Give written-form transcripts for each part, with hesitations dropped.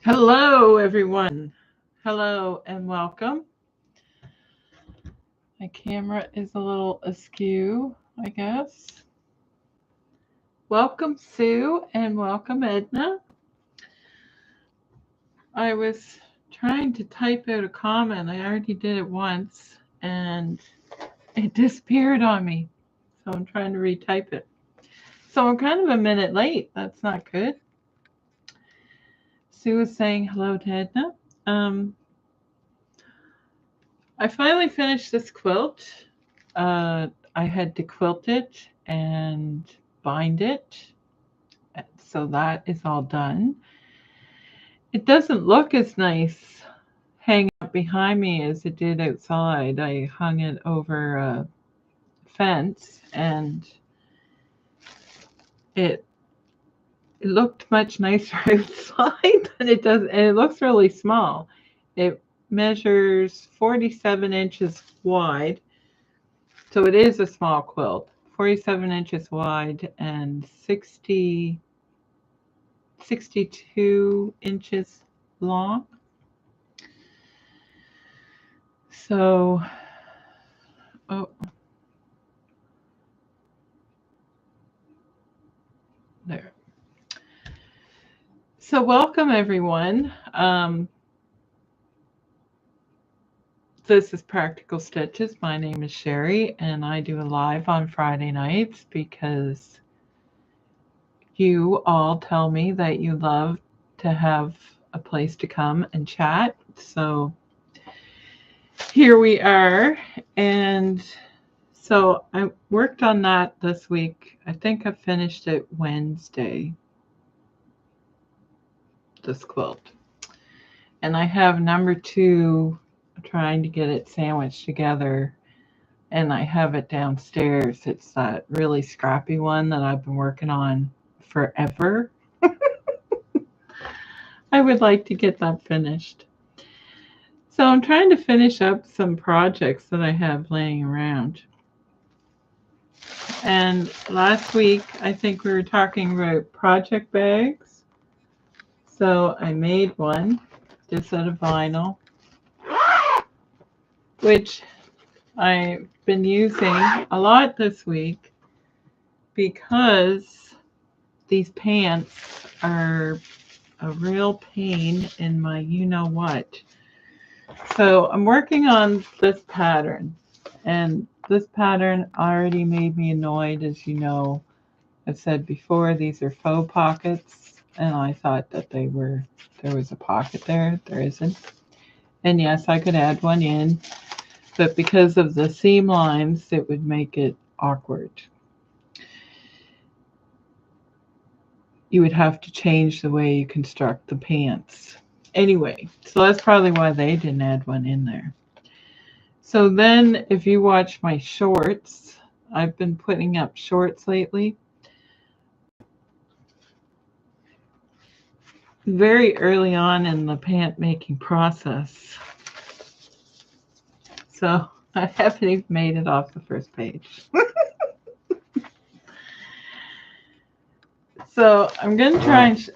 Hello, everyone. Hello and welcome. My camera is a little askew, I guess. Welcome, Sue, and welcome, Edna. I was trying to type out a comment. I already did it once, and it disappeared on me. So I'm trying to retype it. So I'm kind of a minute late. That's not good. Sue is saying hello to Edna. Um, I finally finished this quilt. I had to quilt it and bind it. So that is all done. It doesn't look as nice hanging up behind me as it did outside. I hung it over a fence and it it looked much nicer outside than it does, and it looks really small. It measures 47 inches wide, so it is a small quilt. 47 inches wide and 62 inches long. So, oh, there. So, welcome everyone. This is Practical Stitches. My name is Sherry, and I do a live on Friday nights because you all tell me that you love to have a place to come and chat. So, here we are, and so I worked on that this week. I think I finished it Wednesday, this quilt. And I have number 2 trying to get it sandwiched together, and I have it downstairs. It's that really scrappy one that I've been working on forever. I would like to get that finished. So I'm trying to finish up some projects that I have laying around. And last week, I think we were talking about project bags. So I made one, just out of vinyl, which I've been using a lot this week because these pants are a real pain in my you-know-what. So I'm working on this pattern, and this pattern already made me annoyed. As you know, I've said before, these are faux pockets, and I thought that there was a pocket there. There isn't. And yes, I could add one in, but because of the seam lines, it would make it awkward. You would have to change the way you construct the pants. Anyway, so that's probably why they didn't add one in there. So then if you watch my shorts, I've been putting up shorts lately. Very early on in the pant making process. So I haven't even made it off the first page. So I'm going to try and,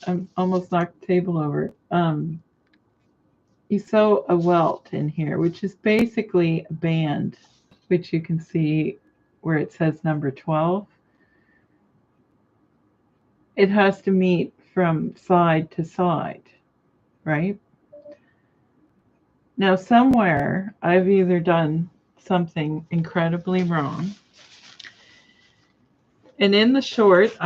I'm almost knocked the table over. You sew a welt in here, which is basically a band, which you can see where it says number 12. It has to meet from side to side, right? Now, somewhere I've either done something incredibly wrong, and in the short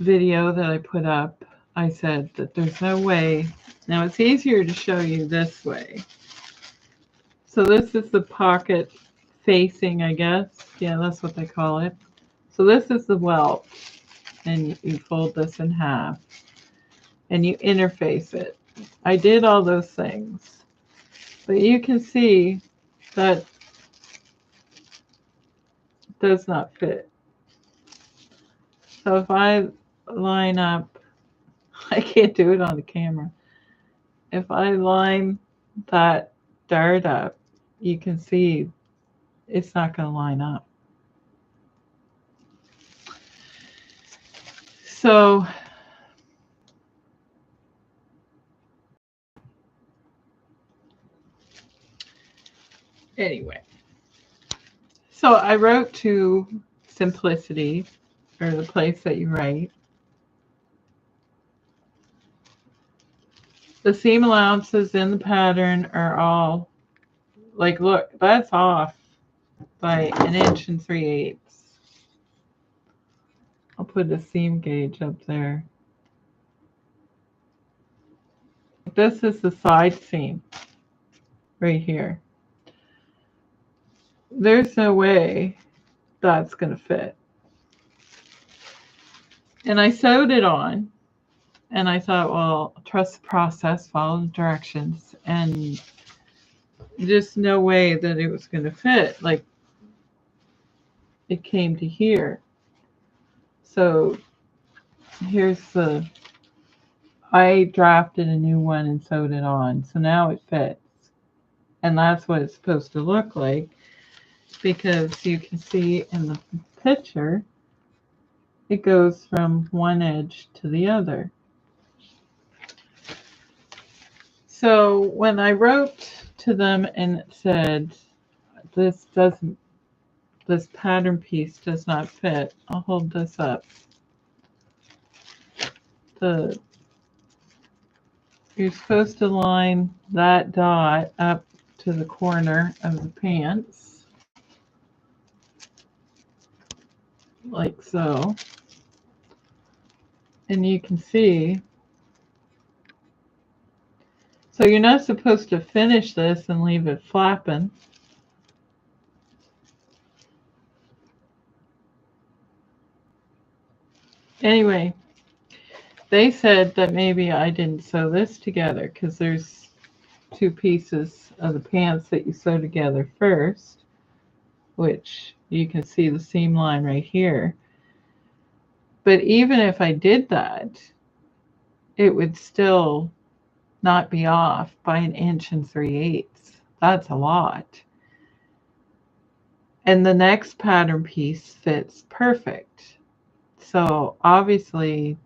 video that I put up, I said that there's no way. Now, it's easier to show you this way. So this is the pocket facing, I guess. Yeah, that's what they call it. So this is the welt, and you fold this in half, and you interface it. I did all those things, but you can see that it does not fit. So if I line up, I can't do it on the camera. If I line that dart up, you can see it's not going to line up. So Anyway, so I wrote to Simplicity, or the place that you write. The seam allowances in the pattern are all, like, look, that's off by 1 3/8. I'll put a seam gauge up there. This is the side seam right here. There's no way that's going to fit. And I sewed it on, and I thought, well, trust the process, follow the directions, and just no way that it was going to fit. Like, it came to here. So here's I drafted a new one and sewed it on. So now it fits. And that's what it's supposed to look like, because you can see in the picture, it goes from one edge to the other. So when I wrote to them and it said, this pattern piece does not fit, I'll hold this up. You're supposed to line that dot up to the corner of the pants, like so. And you can see, so you're not supposed to finish this and leave it flapping. Anyway, they said that maybe I didn't sew this together, because there's 2 pieces of the pants that you sew together first, which you can see the seam line right here. But even if I did that, it would still not be off by 1 3/8. That's a lot. And the next pattern piece fits perfect. So obviously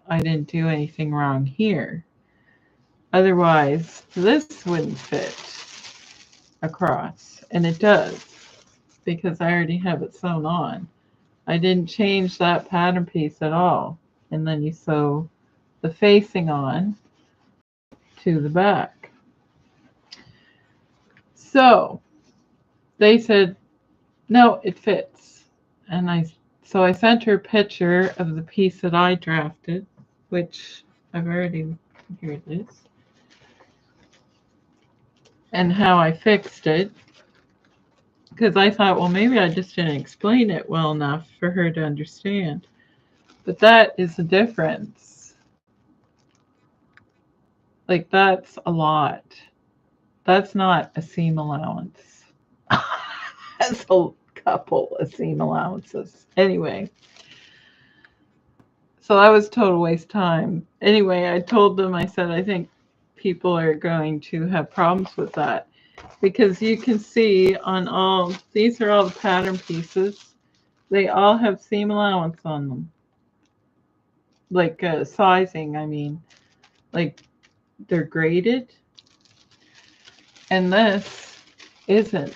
I didn't do anything wrong here. Otherwise, this wouldn't fit across. And it does, because I already have it sewn on. I didn't change that pattern piece at all. And then you sew the facing on to the back. So they said, no, it fits. And so I sent her a picture of the piece that I drafted, which I've already, here it is, and how I fixed it. Because I thought, well, maybe I just didn't explain it well enough for her to understand. But that is the difference. Like, that's a lot. That's not a seam allowance. That's a couple of seam allowances. Anyway. So that was total waste of time. Anyway, I told them, I said, I think people are going to have problems with that. Because you can see on all, these are all the pattern pieces. They all have seam allowance on them. Like sizing, I mean. Like, they're graded. And this isn't.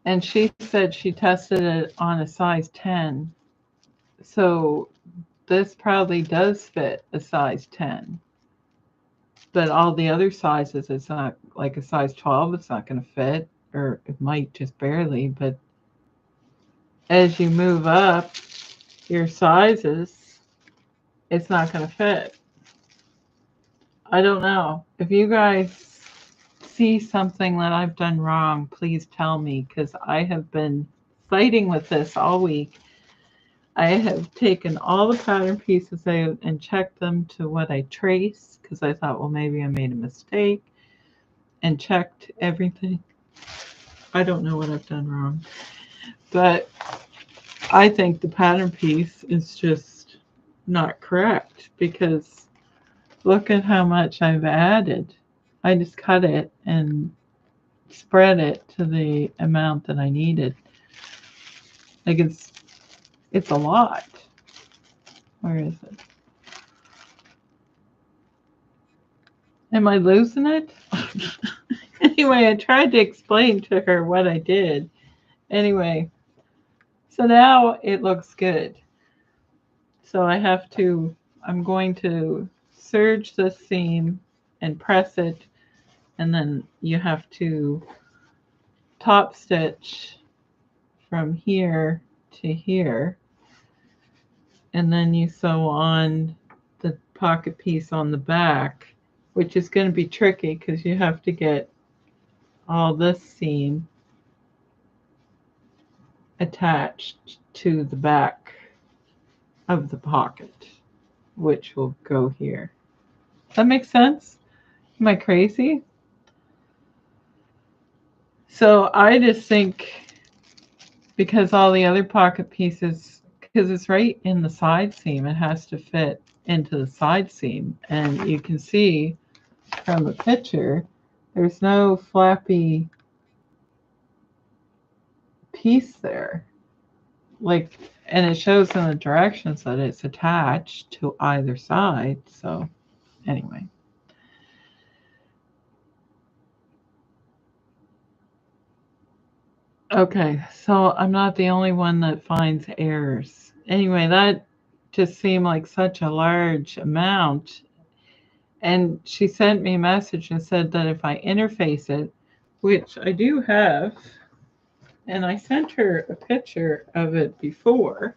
And she said she tested it on a size 10. So this probably does fit a size 10. But all the other sizes, it's not like a size 12, it's not going to fit, or it might just barely. But as you move up your sizes, it's not going to fit. I don't know. If you guys see something that I've done wrong, please tell me, because I have been fighting with this all week. I have taken all the pattern pieces out and checked them to what I trace, because I thought, well, maybe I made a mistake, and checked everything. I don't know what I've done wrong, but I think the pattern piece is just not correct, because look at how much I've added. I just cut it and spread it to the amount that I needed. Like, it's a lot. Where is it? Am I losing it? Anyway, I tried to explain to her what I did. Anyway, so now it looks good. So I'm going to serge this seam and press it, and then you have to top stitch from here to here, and then you sew on the pocket piece on the back, which is going to be tricky because you have to get all this seam attached to the back of the pocket, which will go here. Does that make sense? Am I crazy? So I just think because all the other pocket pieces, because it's right in the side seam, it has to fit into the side seam. And you can see from the picture, there's no flappy piece there. Like, and it shows in the directions that it's attached to either side. So anyway. Okay, so I'm not the only one that finds errors. Anyway, that just seemed like such a large amount. And she sent me a message and said that if I interface it, which I do have, and I sent her a picture of it before.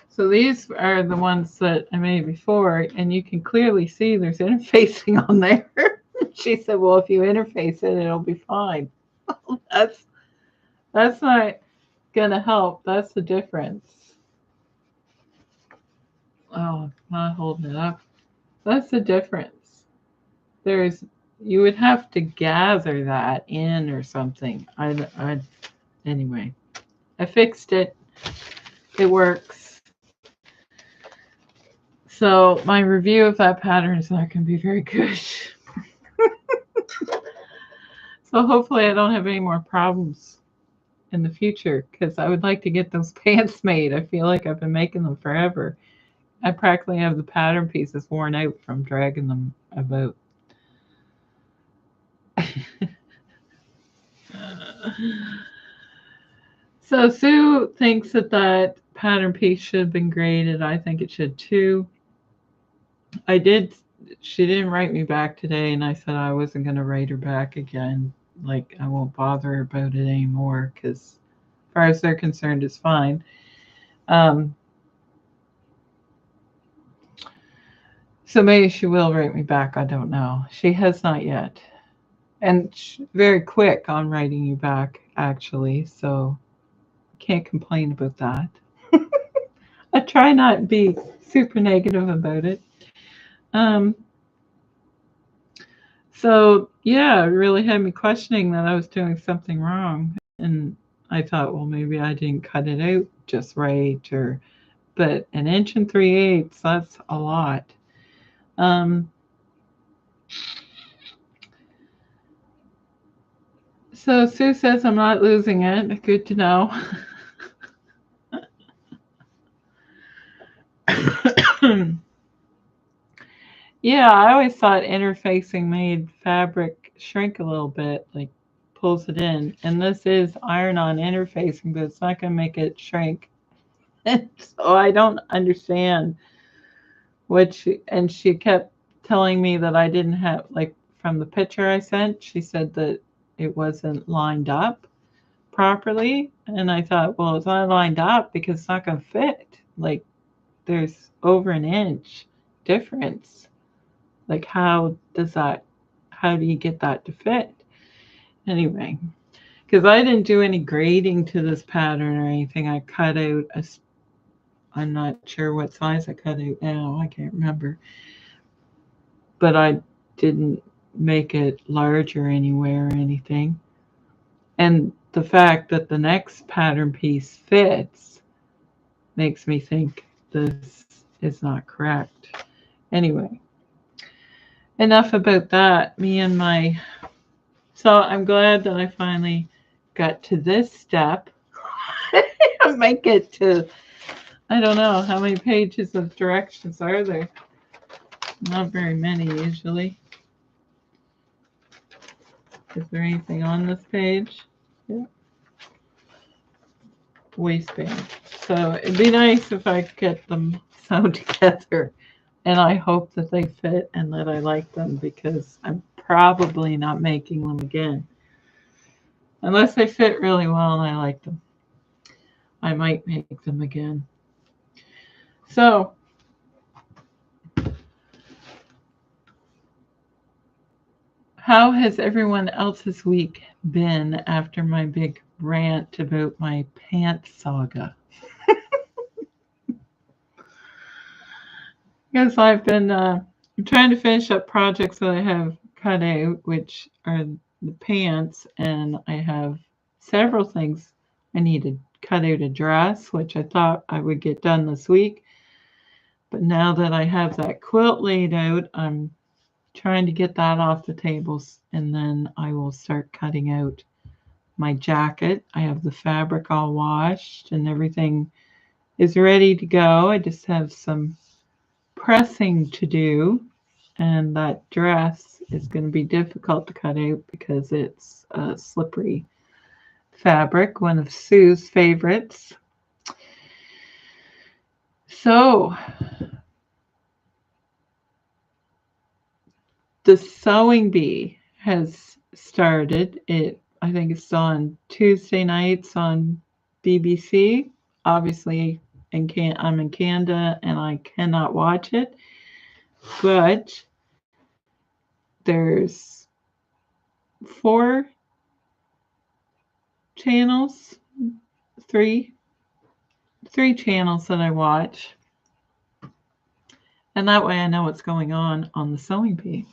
So these are the ones that I made before, and you can clearly see there's interfacing on there. She said, well, if you interface it, it'll be fine. That's not going to help. That's the difference. Oh, I'm not holding it up. That's the difference. You would have to gather that in or something. Anyway, I fixed it. It works. So my review of that pattern is not going to be very good. So hopefully I don't have any more problems in the future, because I would like to get those pants made. I feel like I've been making them forever. I practically have the pattern pieces worn out from dragging them about. So Sue thinks that pattern piece should have been graded. I think it should too. She didn't write me back today, and I said I wasn't going to write her back again. Like, I won't bother her about it anymore, because as far as they're concerned, it's fine. So maybe she will write me back. I don't know. She has not yet. And very quick on writing you back, actually. So can't complain about that. I try not to be super negative about it. So yeah, it really had me questioning that I was doing something wrong. And I thought, well, maybe I didn't cut it out just right, but 1 3/8 inches, that's a lot. So Sue says I'm not losing it. Good to know. Yeah, I always thought interfacing made fabric shrink a little bit, like pulls it in. And this is iron-on interfacing, but it's not going to make it shrink. So I don't understand what she kept telling me that I didn't have, like, from the picture I sent, she said that it wasn't lined up properly. And I thought, well, it's not lined up because it's not going to fit. Like, there's over 1 inch difference. Like, how do you get that to fit? Anyway, because I didn't do any grading to this pattern or anything. I cut out I'm not sure what size I cut out now. I can't remember. But I didn't make it larger anywhere or anything. And the fact that the next pattern piece fits makes me think this is not correct. Anyway, enough about that. So I'm glad that I finally got to this step. I might get to I don't know. How many pages of directions are there? Not very many usually. Is there anything on this page? Yeah. Waistband. So it'd be nice if I could get them sewn together. And I hope that they fit and that I like them, because I'm probably not making them again. Unless they fit really well and I like them, I might make them again. So, how has everyone else's week been after my big rant about my pants saga? Because I've been trying to finish up projects that I have cut out, which are the pants, and I have several things I need to cut out a dress, which I thought I would get done this week. But now that I have that quilt laid out, I'm trying to get that off the tables, and then I will start cutting out my jacket. I have the fabric all washed and everything is ready to go. I just have some pressing to do, and that dress is going to be difficult to cut out because it's a slippery fabric, one of Sue's favorites. So the sewing bee has started. I think it's on Tuesday nights on BBC. Obviously, I'm in Canada and I cannot watch it, but there's 4 channels, three channels that I watch, and that way I know what's going on the sewing bee.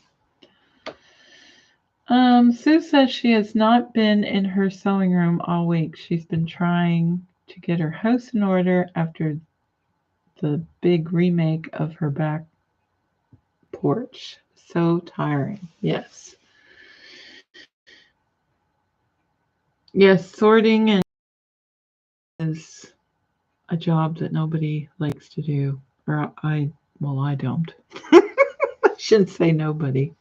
Sue says she has not been in her sewing room all week. She's been trying to get her house in order after the big remake of her back porch. So tiring. Yes. Yes, sorting is a job that nobody likes to do. Or I don't. I shouldn't say nobody.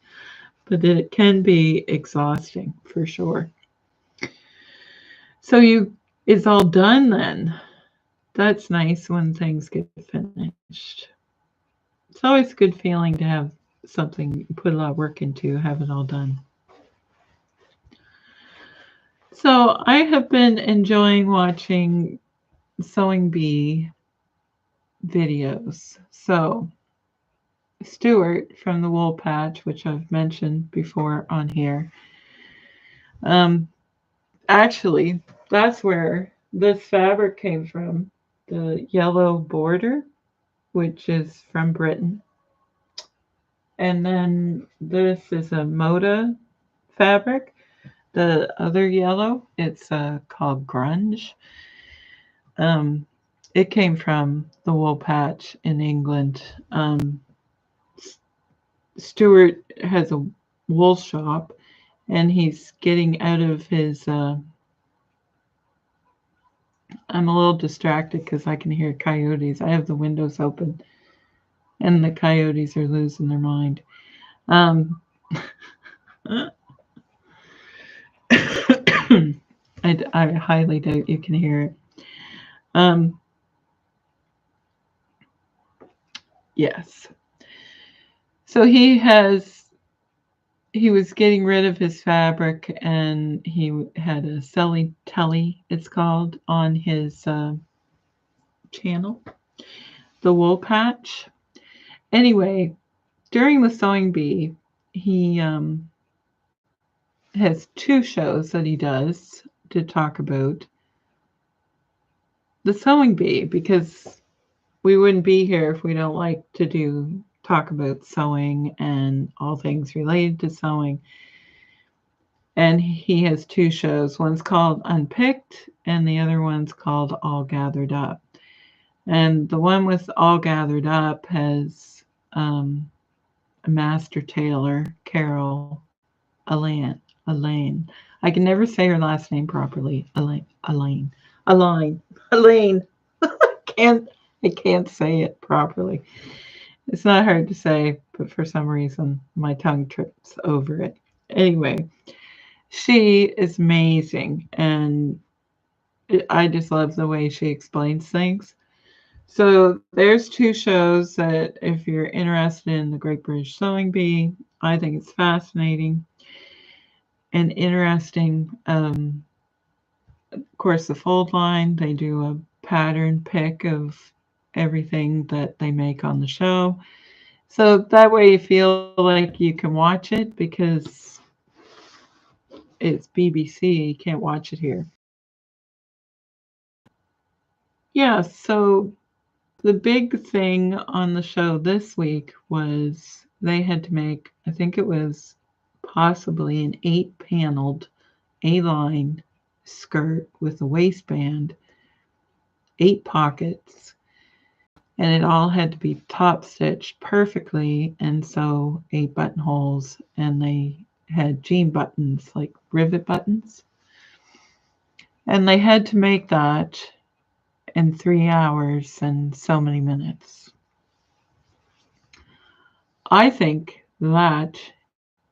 But it can be exhausting for sure. So it's all done then. That's nice when things get finished. It's always a good feeling to have something you put a lot of work into, have it all done. So I have been enjoying watching sewing bee videos. So Stuart from the Wool Patch, which I've mentioned before on here, actually, that's where this fabric came from, the yellow border, which is from Britain. And then this is a Moda fabric. The other yellow, it's called Grunge. It came from the Wool Patch in England. Stuart has a wool shop, and he's getting out of his I'm a little distracted because I can hear coyotes. I have the windows open, and the coyotes are losing their mind. I highly doubt you can hear it. Yes. So he was getting rid of his fabric, and he had a Selly Telly, it's called, on his channel, the Wool Patch. Anyway, during the sewing bee, he has 2 shows that he does to talk about the sewing bee, because we wouldn't be here if we don't like to talk about sewing and all things related to sewing. And he has 2 shows. One's called Unpicked, and the other one's called All Gathered Up. And the one with All Gathered Up has a master tailor, Carol Elaine. I can never say her last name properly. Elaine. Can't I can't say it properly. It's not hard to say, but for some reason my tongue trips over it. Anyway, she is amazing, and I just love the way she explains things. So there's two shows that if you're interested in the Great British Sewing Bee, I think it's fascinating and interesting. Of course, the Fold Line, they do a pattern pick of everything that they make on the show. So that way you feel like you can watch it because it's BBC. You can't watch it here. Yeah, so the big thing on the show this week was they had to make, I think it was possibly an 8-paneled A-line skirt with a waistband, 8 pockets, and it all had to be top stitched perfectly, and so 8 buttonholes, and they had jean buttons, like rivet buttons. And they had to make that in 3 hours and so many minutes. I think that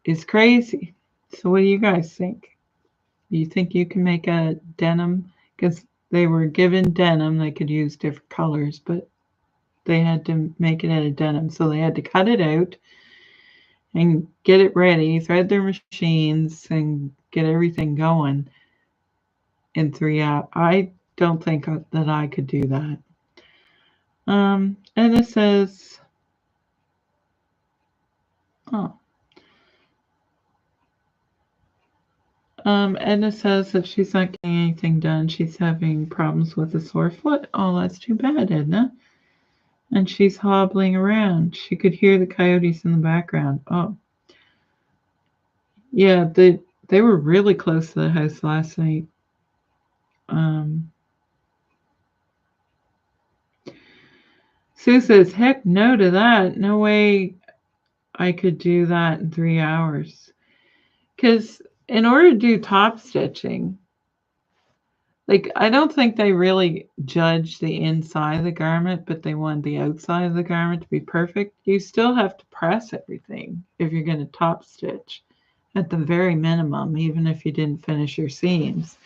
is crazy. So what do you guys think? Do you think you can make a denim? Because they were given denim, they could use different colors, but they had to make it out of denim. So they had to cut it out and get it ready, thread their machines, and get everything going in 3 hours. I don't think that I could do that. And it says, oh, Edna says that she's not getting anything done. She's having problems with a sore foot. Oh, that's too bad, Edna. And she's hobbling around. She could hear the coyotes in the background. Oh, yeah, they were really close to the house last night. Sue says, heck no to that. No way I could do that in 3 hours. Because in order to do top stitching, like, I don't think they really judge the inside of the garment, but they want the outside of the garment to be perfect. You still have to press everything if you're going to top stitch at the very minimum, even if you didn't finish your seams.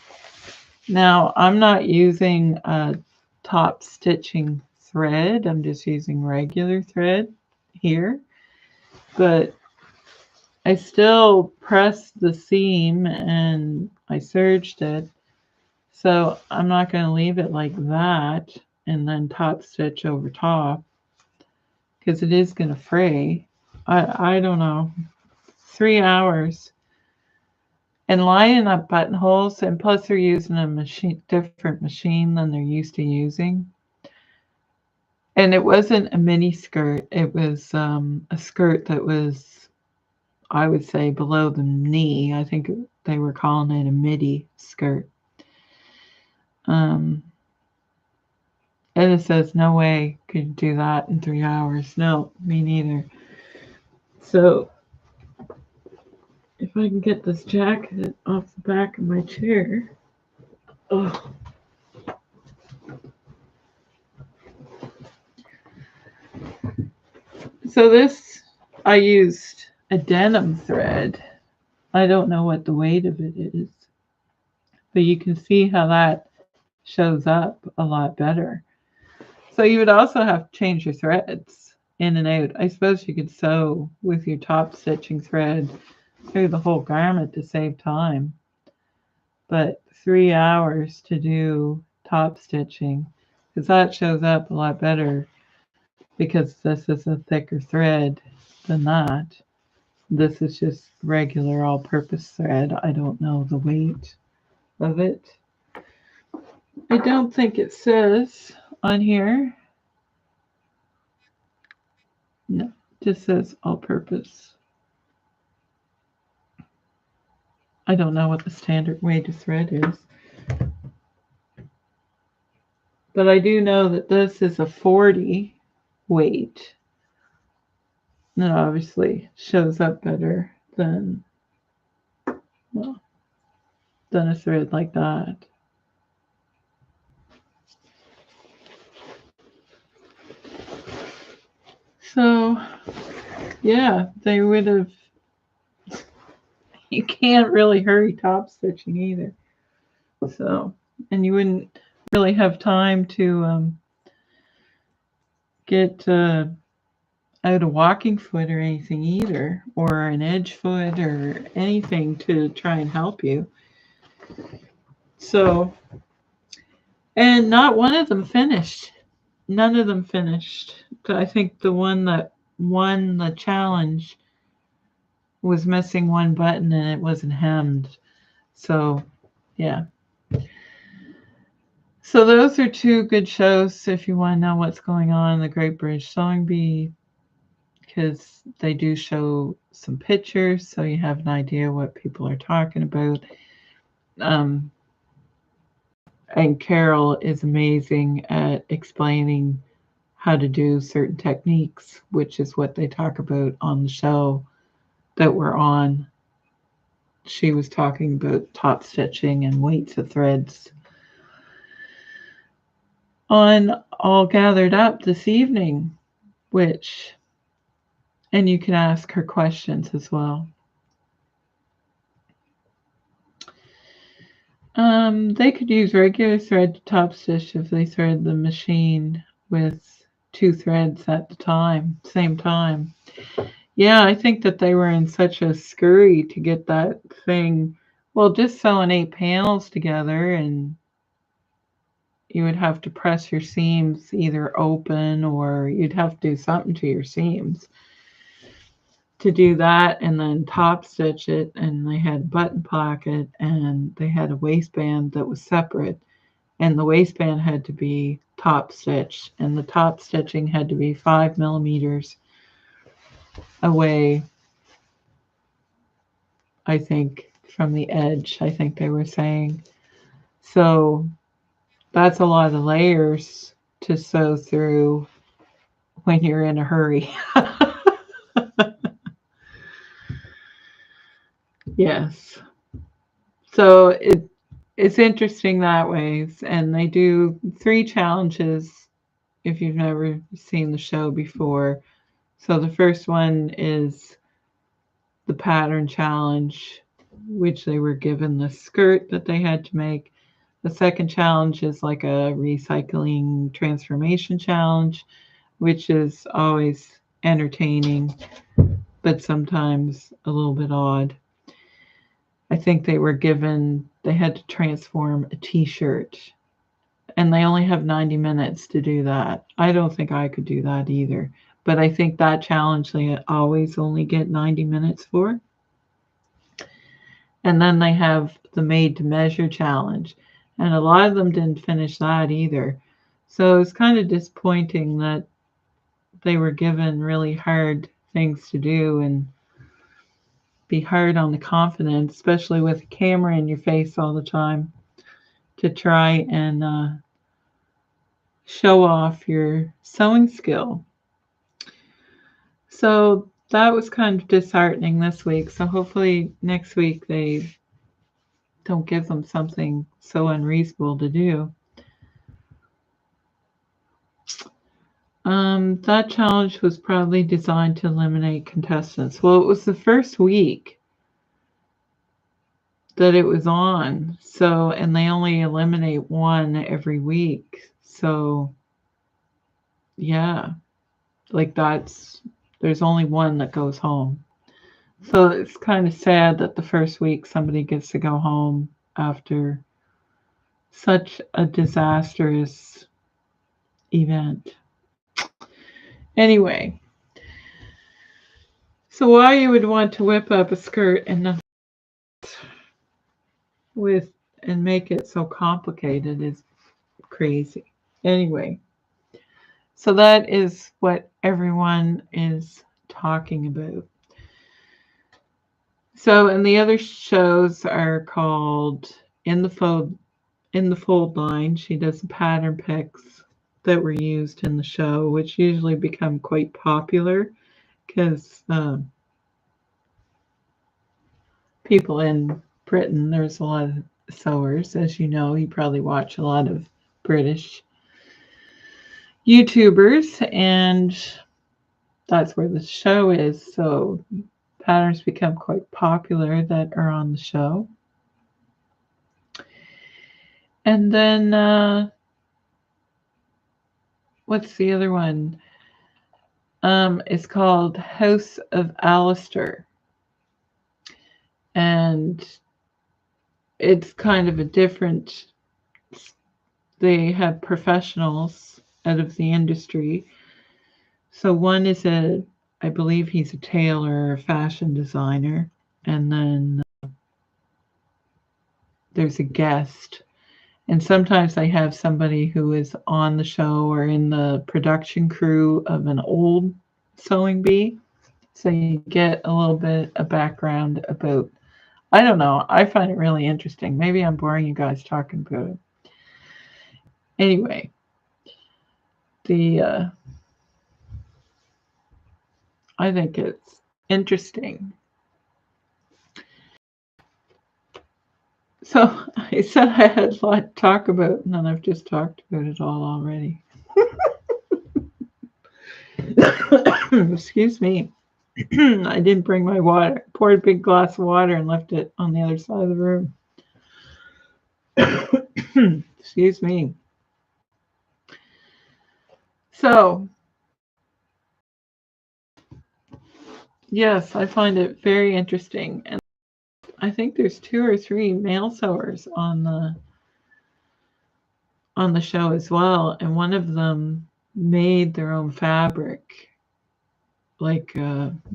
Now, I'm not using a top stitching thread. I'm just using regular thread here, but I still pressed the seam and I serged it. So I'm not going to leave it like that and then top stitch over top because it is going to fray. I don't know. 3 hours. And lining up buttonholes, and plus they're using a different machine than they're used to using. And it wasn't a mini skirt. It was a skirt that was, I would say, below the knee. I think they were calling it a midi skirt. And it says, no way could you do that in 3 hours. No, me neither. So if I can get this jacket off the back of my chair. Oh. So this, I used a denim thread. I don't know what the weight of it is, but you can see how that shows up a lot better. So you would also have to change your threads in and out. I suppose you could sew with your top stitching thread through the whole garment to save time. But 3 hours to do top stitching, because that shows up a lot better because this is a thicker thread than that. This is just regular all-purpose thread. I don't know the weight of it. I don't think it says on here. No, it just says all-purpose. I don't know what the standard weight of thread is. But I do know that this is a 40 weight. That obviously shows up better than, well, than a thread like that. So, yeah, they would have. You can't really hurry top stitching either. So, and you wouldn't really have time to get out a walking foot or anything either, or an edge foot or anything to try and help you. So, and not one of them finished. None of them finished. I think the one that won the challenge was missing one button and it wasn't hemmed. So, yeah. So those are two good shows if you want to know what's going on in the Great British Sewing Bee, because they do show some pictures so you have an idea what people are talking about. And Carol is amazing at explaining how to do certain techniques, which is what they talk about on the show that we're on. She was talking about top stitching and weights of threads on All Gathered Up this evening, and you can ask her questions as well. They could use regular thread to top stitch if they thread the machine with 2 threads at the same time. Yeah, I think that they were in such a scurry to get that thing. Well, just sewing 8 panels together, and you would have to press your seams either open or you'd have to do something to your seams to do that, and then top stitch it. And they had button pocket and they had a waistband that was separate, and the waistband had to be top stitched, and the top stitching had to be 5 millimeters away, I think, from the edge, I think they were saying. So that's a lot of layers to sew through when you're in a hurry. Yes. So it's interesting that way. And they do 3 challenges if you've never seen the show before. So the first one is the pattern challenge, which they were given the skirt that they had to make. The second challenge is like a recycling transformation challenge, which is always entertaining, but sometimes a little bit odd. I think they had to transform a t-shirt, and they only have 90 minutes to do that. I don't think I could do that either, but I think that challenge they always only get 90 minutes for. And then they have the made to measure challenge, and a lot of them didn't finish that either. So it's kind of disappointing that they were given really hard things to do and be hard on the confidence, especially with a camera in your face all the time, to try and show off your sewing skill. So that was kind of disheartening this week. So hopefully next week they don't give them something so unreasonable to do. That challenge was probably designed to eliminate contestants. Well, it was the first week that it was on, so, and they only eliminate one every week. So yeah, like there's only one that goes home. So it's kind of sad that the first week somebody gets to go home after such a disastrous event. Anyway, so why you would want to whip up a skirt and make it so complicated is crazy. Anyway, so that is what everyone is talking about. So, and the other shows are called In the Fold Line. She does the pattern picks that were used in the show, which usually become quite popular because people in Britain, there's a lot of sewers, as you know. You probably watch a lot of British YouTubers, and that's where the show is. So patterns become quite popular that are on the show. And then what's the other one? It's called House of Alistair. And it's kind of a different, they have professionals out of the industry. So one is I believe he's a tailor, a fashion designer. And then there's a guest. And sometimes I have somebody who is on the show or in the production crew of an old sewing bee. So you get a little bit of background about, I don't know, I find it really interesting. Maybe I'm boring you guys talking about it. Anyway, I think it's interesting. So I said I had a lot to talk about, and then I've just talked about it all already. Excuse me. I didn't bring my water. Poured a big glass of water and left it on the other side of the room. Excuse me. So, yes, I find it very interesting. And I think there's 2 or 3 male sewers on the show as well. And one of them made their own fabric, like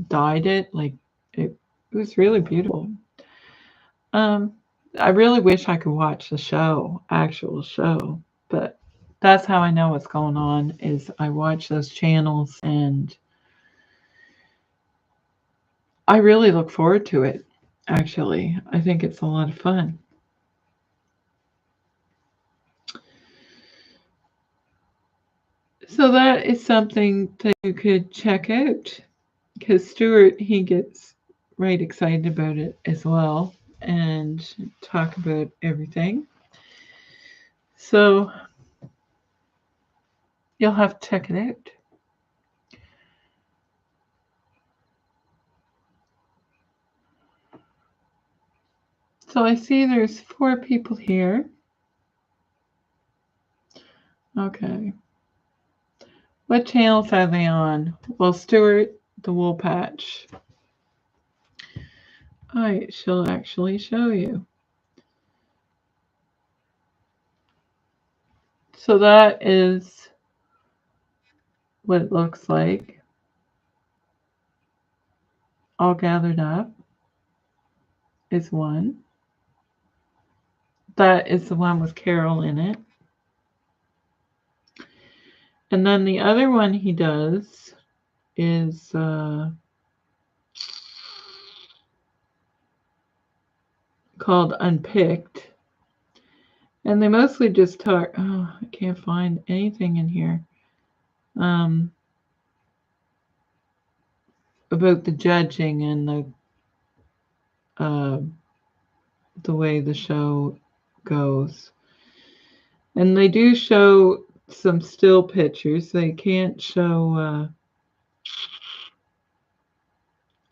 dyed it. Like it was really beautiful. I really wish I could watch the actual show, but that's how I know what's going on is I watch those channels and I really look forward to it. Actually, I think it's a lot of fun. So that is something that you could check out because Stuart, he gets right excited about it as well and talk about everything. So you'll have to check it out. So I see there's 4 people here. Okay. What channels are they on? Well, Stuart, the wool patch. I shall actually show you. So that is what it looks like. All Gathered Up is one. That is the one with Carol in it. And then the other one he does is called Unpicked. And they mostly just talk, oh, I can't find anything in here. About the judging and the way the show goes. And they do show some still pictures. They can't show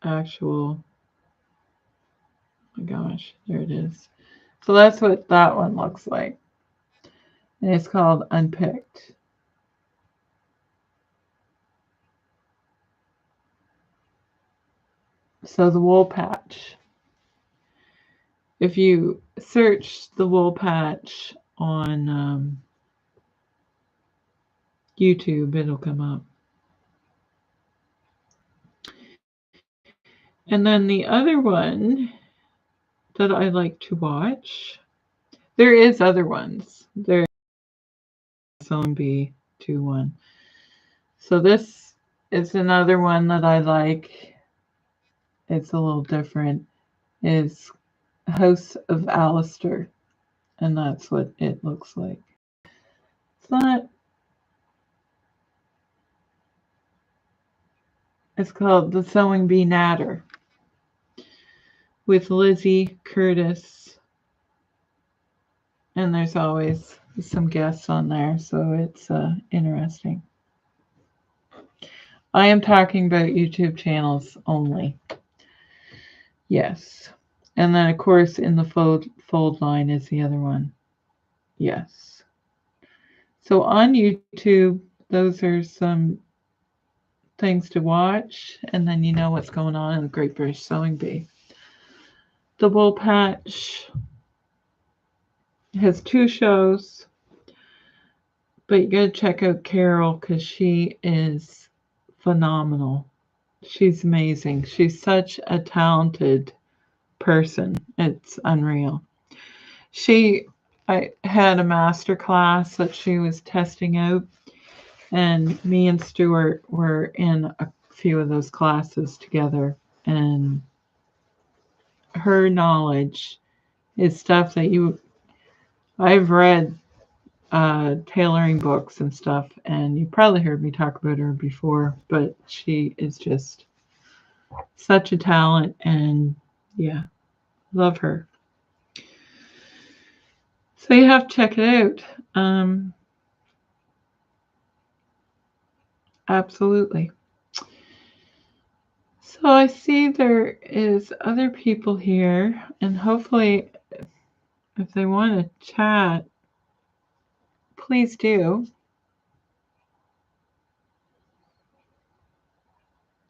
actual. Oh my gosh, there it is. So that's what that one looks like. And it's called Unpicked. So the wool patch. If you search the wool patch on YouTube, it'll come up. And then the other one that I like to watch, there is other ones. There's Sewing Bee 2-1. So this is another one that I like. It's a little different. Is House of Alistair. And that's what it looks like. It's called The Sewing Bee Natter with Lizzie Curtis. And there's always some guests on there, so it's interesting. I am talking about YouTube channels only. Yes. And then, of course, in the fold line is the other one. Yes. So on YouTube, those are some things to watch, and then you know what's going on in the Great British Sewing Bee. The Wool Patch has 2 shows, but you gotta check out Carol because she is phenomenal. She's amazing. She's such a talented person. It's unreal. I had a master class that she was testing out, and me and Stuart were in a few of those classes together, and her knowledge is stuff that I've read tailoring books and stuff, and you probably heard me talk about her before, but she is just such a talent, and yeah, love her. So you have to check it out. Absolutely. So I see there is other people here, and hopefully if they want to chat, please do.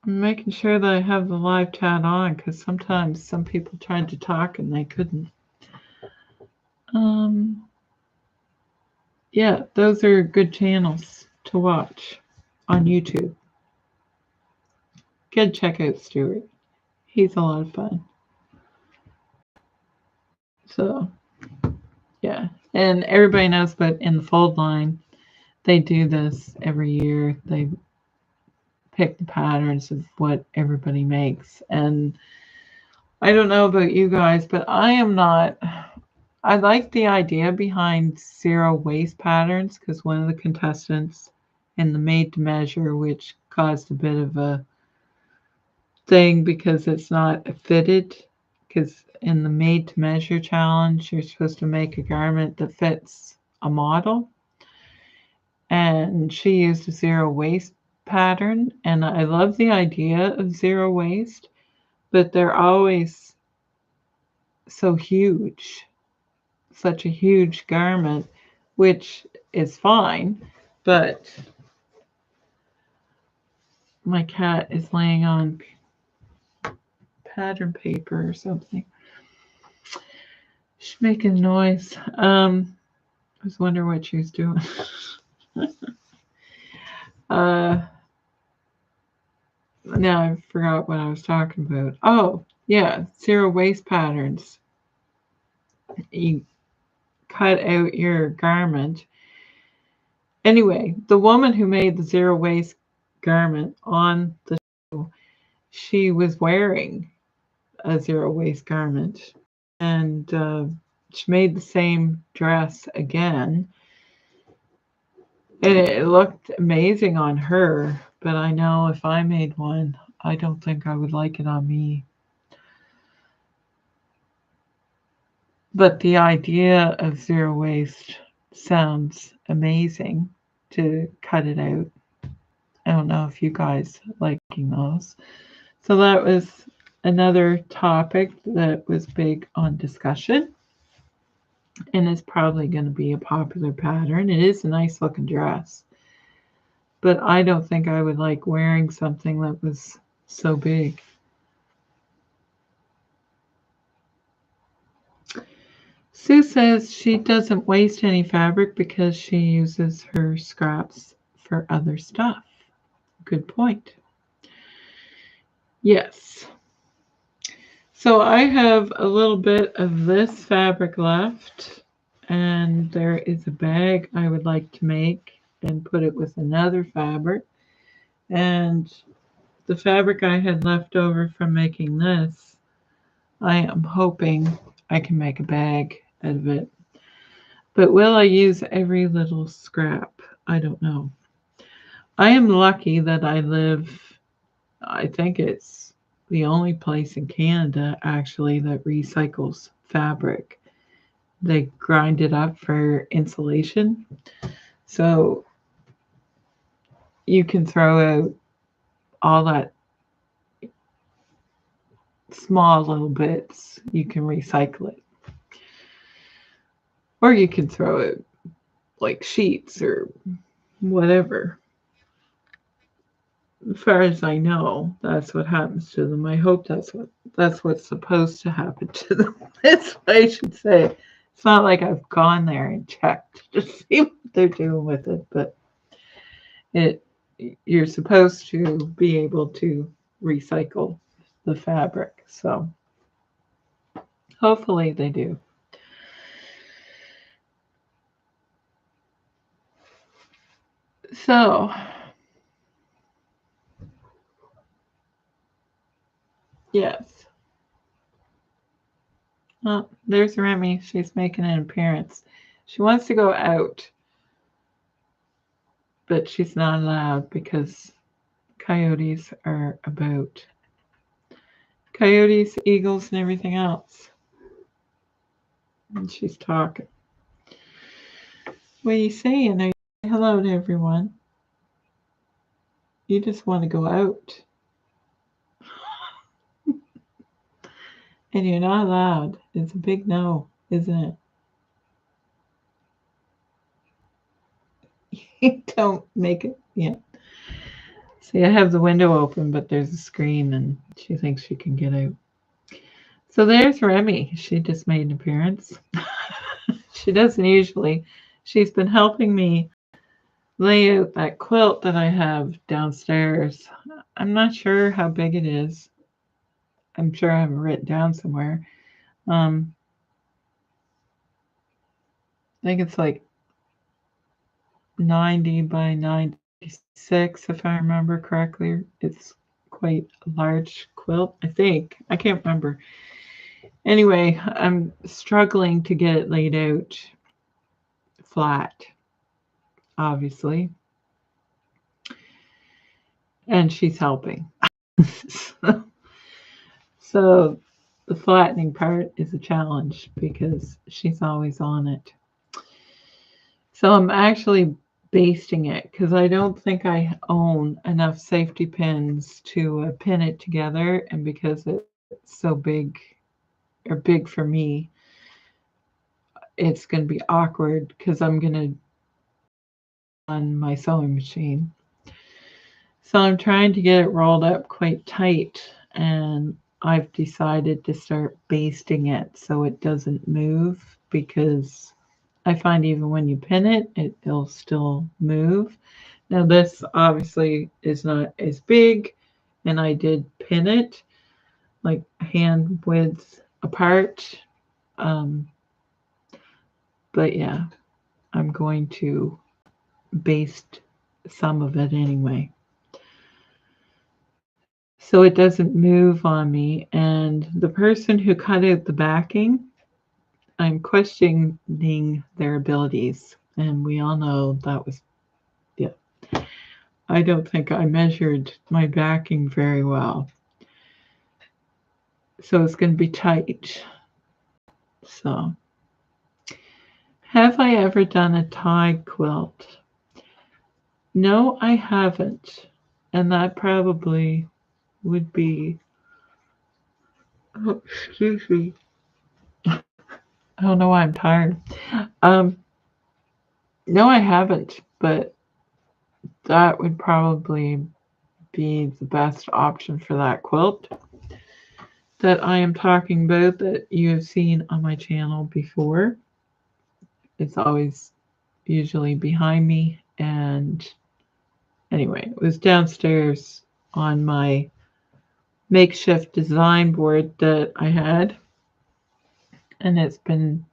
I'm making sure that I have the live chat on because sometimes some people tried to talk and they couldn't. Yeah, those are good channels to watch on YouTube. Good, check out Stuart. He's a lot of fun. So, yeah. And everybody knows, but in the fold line, they do this every year. They pick the patterns of what everybody makes. And I don't know about you guys, but I like the idea behind zero waste patterns because one of the contestants in the made to measure, which caused a bit of a thing because it's not fitted, because in the made to measure challenge, you're supposed to make a garment that fits a model. And she used a zero waste pattern, and I love the idea of zero waste, but they're always so huge, such a huge garment, which is fine, but my cat is laying on pattern paper or something. She's making noise. I was wondering what she was doing. Now I forgot what I was talking about. Oh, yeah, zero waste patterns. You cut out your garment. Anyway, the woman who made the zero waste garment on the show, she was wearing a zero waste garment, and she made the same dress again, and it looked amazing on her, but I know if I made one, I don't think I would like it on me. But the idea of zero waste sounds amazing to cut it out. I don't know if you guys liking those. So that was another topic that was big on discussion, and it's probably going to be a popular pattern. It is a nice looking dress, but I don't think I would like wearing something that was so big. Sue says she doesn't waste any fabric because she uses her scraps for other stuff. Good point. Yes. So I have a little bit of this fabric left, and there is a bag I would like to make and put it with another fabric. And the fabric I had left over from making this, I am hoping I can make a bag out of it. But will I use every little scrap? I don't know. I am lucky that I think it's the only place in Canada actually that recycles fabric. They grind it up for insulation. So you can throw out all that small little bits, you can recycle it. Or you can throw it like sheets or whatever. As far as I know, that's what happens to them. I hope that's what's supposed to happen to them. That's what I should say. It's not like I've gone there and checked to see what they're doing with it, but it you're supposed to be able to recycle the fabric. So hopefully they do. So yes. Oh, there's Remy. She's making an appearance. She wants to go out, but she's not allowed because coyotes are about. Coyotes, eagles, and everything else. And she's talking. What are you saying? Are you saying hello to everyone? You just want to go out. And you're not allowed. It's a big no, isn't it? Don't make it. Yeah. See, I have the window open, but there's a screen, and she thinks she can get out. So there's Remy. She just made an appearance. She doesn't usually. She's been helping me lay out that quilt that I have downstairs. I'm not sure how big it is. I'm sure I have it written down somewhere. I think it's like 90 by 96, if I remember correctly. It's quite a large quilt, I think. I can't remember. Anyway, I'm struggling to get it laid out flat, obviously. And she's helping. So the flattening part is a challenge because she's always on it. So I'm actually basting it because I don't think I own enough safety pins to pin it together, and because it's so big or big for me, it's going to be awkward because I'm going to on my sewing machine. So I'm trying to get it rolled up quite tight, and I've decided to start basting it so it doesn't move, because I find even when you pin it, it'll still move. Now this obviously is not as big, and I did pin it like hand width apart. But yeah, I'm going to baste some of it anyway, so it doesn't move on me. And the person who cut out the backing, I'm questioning their abilities. And we all know that was, yeah. I don't think I measured my backing very well. So it's going to be tight. So, have I ever done a tie quilt? No, I haven't. And that probably would be, oh, excuse me. I don't know why I'm tired. No, I haven't, but that would probably be the best option for that quilt that I am talking about that you have seen on my channel before. It's always usually behind me, and anyway, it was downstairs on my makeshift design board that I had, and it's been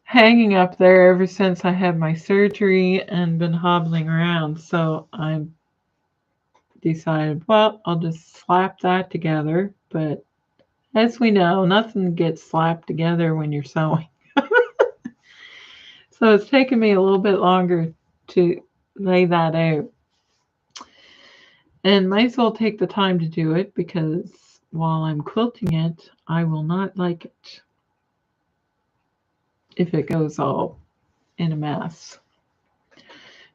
hanging up there ever since I had my surgery and been hobbling around. So I decided, well, I'll just slap that together. But as we know, nothing gets slapped together when you're sewing. So it's taken me a little bit longer to lay that out. And might as well take the time to do it, because while I'm quilting it, I will not like it if it goes all in a mess.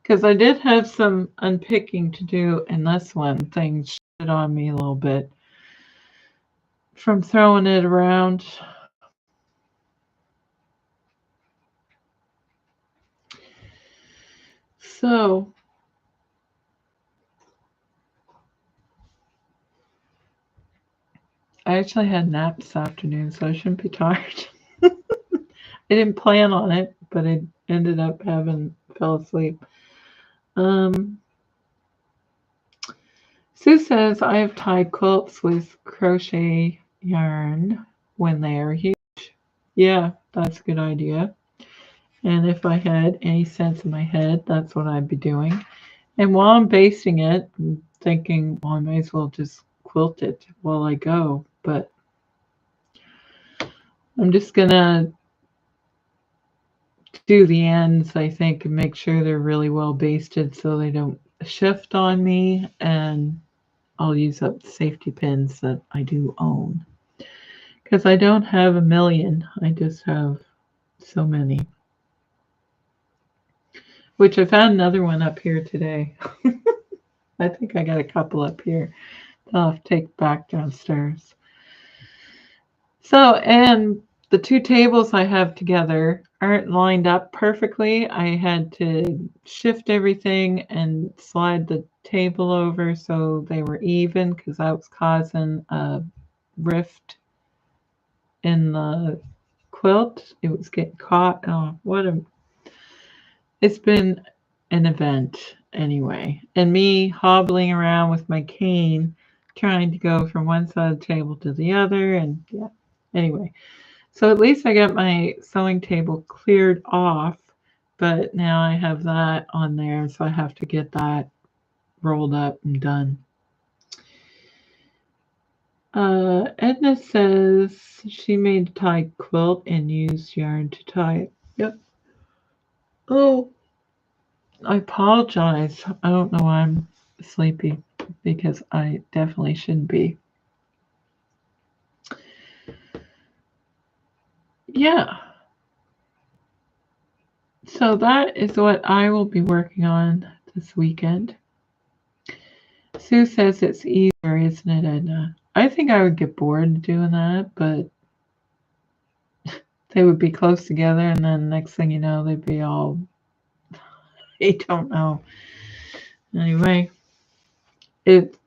Because I did have some unpicking to do in this one. Things shit on me a little bit from throwing it around. So I actually had a nap this afternoon, so I shouldn't be tired. I didn't plan on it, but I ended up fell asleep. Sue says I have tied quilts with crochet yarn when they are huge. Yeah, that's a good idea. And if I had any sense in my head, that's what I'd be doing. And while I'm basting it, I'm thinking, well, I may as well just quilt it while I go. But I'm just going to do the ends, I think, and make sure they're really well basted so they don't shift on me. And I'll use up the safety pins that I do own. Because I don't have a million. I just have so many. Which I found another one up here today. I think I got a couple up here. I'll have to take back downstairs. So, and the two tables I have together aren't lined up perfectly. I had to shift everything and slide the table over so they were even because that was causing a rift in the quilt. It was getting caught. Oh, it's been an event anyway. And me hobbling around with my cane trying to go from one side of the table to the other. And yeah, anyway. So at least I got my sewing table cleared off, but now I have that on there, so I have to get that rolled up and done. Edna says she made a tie quilt and used yarn to tie it. Yep. Oh, I apologize. I don't know why I'm sleepy because I definitely shouldn't be. Yeah. So that is what I will be working on this weekend. Sue says it's easier, isn't it, Edna? I think I would get bored doing that, but they would be close together, and then next thing you know, they'd be all, I don't know. Anyway, it's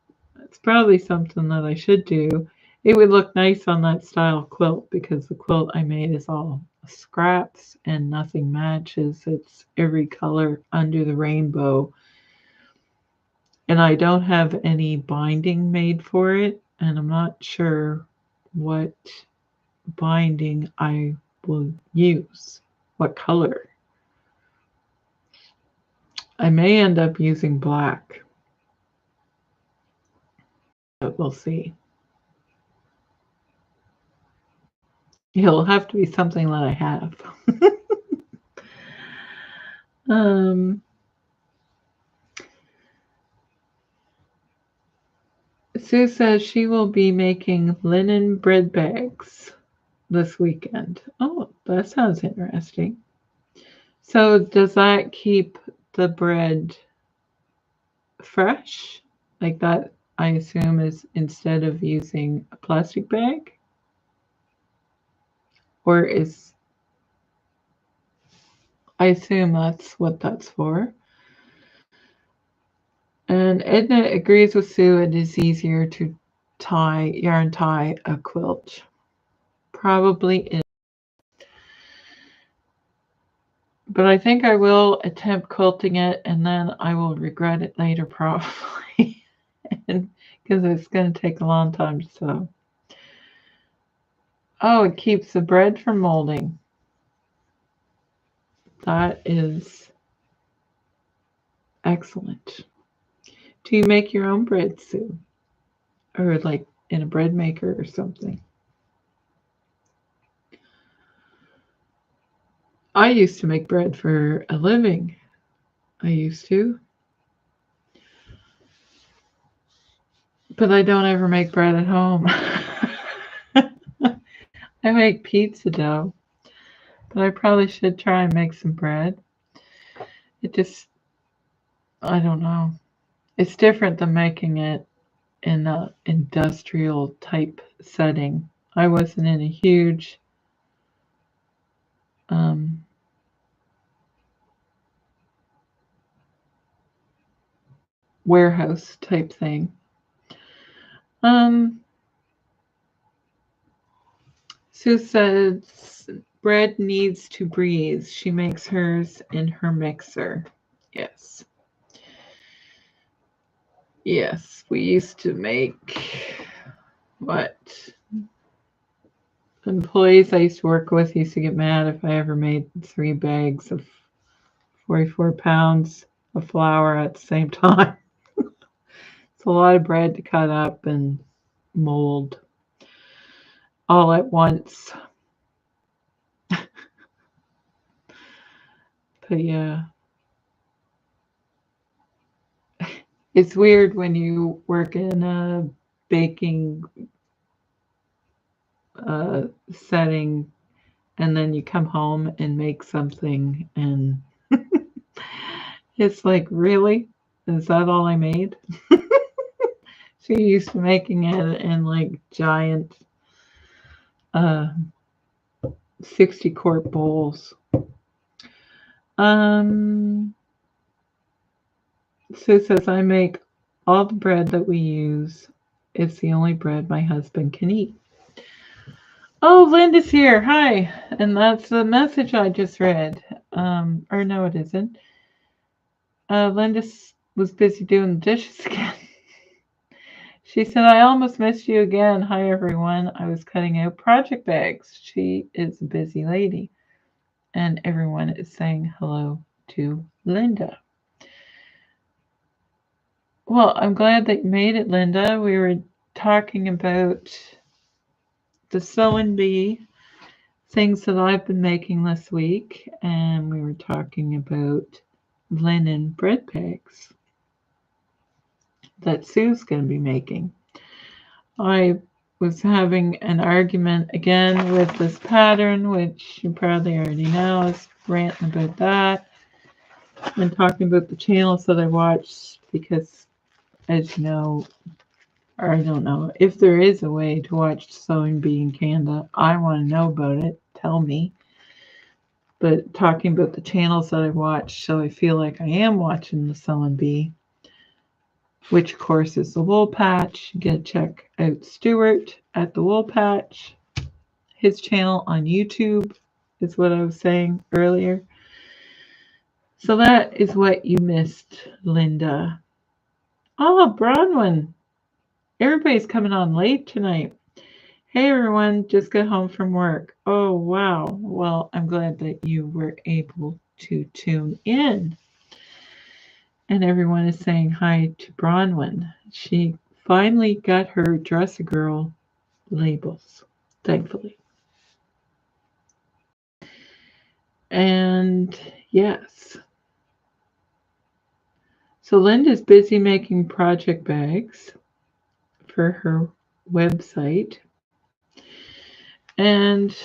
probably something that I should do. It would look nice on that style quilt because the quilt I made is all scraps and nothing matches. It's every color under the rainbow. And I don't have any binding made for it, and I'm not sure what binding I will use. What color? I may end up using black, but we'll see. It'll have to be something that I have. Sue says she will be making linen bread bags this weekend. Oh, that sounds interesting. So does that keep the bread fresh? Like that, I assume, is instead of using a plastic bag? Or is, I assume that's what that's for. And Edna agrees with Sue it is easier to yarn tie a quilt. Probably is. But I think I will attempt quilting it and then I will regret it later probably. Because it's going to take a long time to sew. Oh, it keeps the bread from molding. That is excellent. Do you make your own bread, Sue? Or like in a bread maker or something? I used to make bread for a living. I used to. But I don't ever make bread at home. I make pizza dough. But I probably should try and make some bread. It just I don't know. It's different than making it in a industrial type setting. I wasn't in a huge um, warehouse type thing. Um, Sue says bread needs to breathe. She makes hers in her mixer. Yes. Yes, we used to make what employees I used to work with used to get mad if I ever made 3 bags of 44 pounds of flour at the same time. It's a lot of bread to cut up and mold all at once. But yeah, it's weird when you work in a baking setting and then you come home and make something and it's like, really? Is that all I made? So you're used to making it in like giant uh, 60 quart bowls. Sue says, I make all the bread that we use. It's the only bread my husband can eat. Oh, Linda's here. Hi. And that's the message I just read. Or no, it isn't. Linda was busy doing the dishes again. She said, I almost missed you again. Hi, everyone. I was cutting out project bags. She is a busy lady. And everyone is saying hello to Linda. Well, I'm glad that you made it, Linda. We were talking about the sewing bee things that I've been making this week, and we were talking about linen bread bags that Sue's going to be making. I was having an argument again with this pattern, which you probably already know. I was ranting about that and talking about the channels that I watched because, as you know, or I don't know, if there is a way to watch Sewing Bee in Canada, I want to know about it. Tell me. But talking about the channels that I watch, so I feel like I am watching the Sewing Bee, which of course is the Wool Patch. You gotta check out Stuart at the Wool Patch. His channel on YouTube is what I was saying earlier. So that is what you missed, Linda. Oh, Bronwyn. Everybody's coming on late tonight. Hey everyone, just got home from work. Oh wow. Well, I'm glad that you were able to tune in. And everyone is saying hi to Bronwyn. She finally got her Dress a Girl labels, thankfully. And yes. So Linda's busy making project bags for her website. And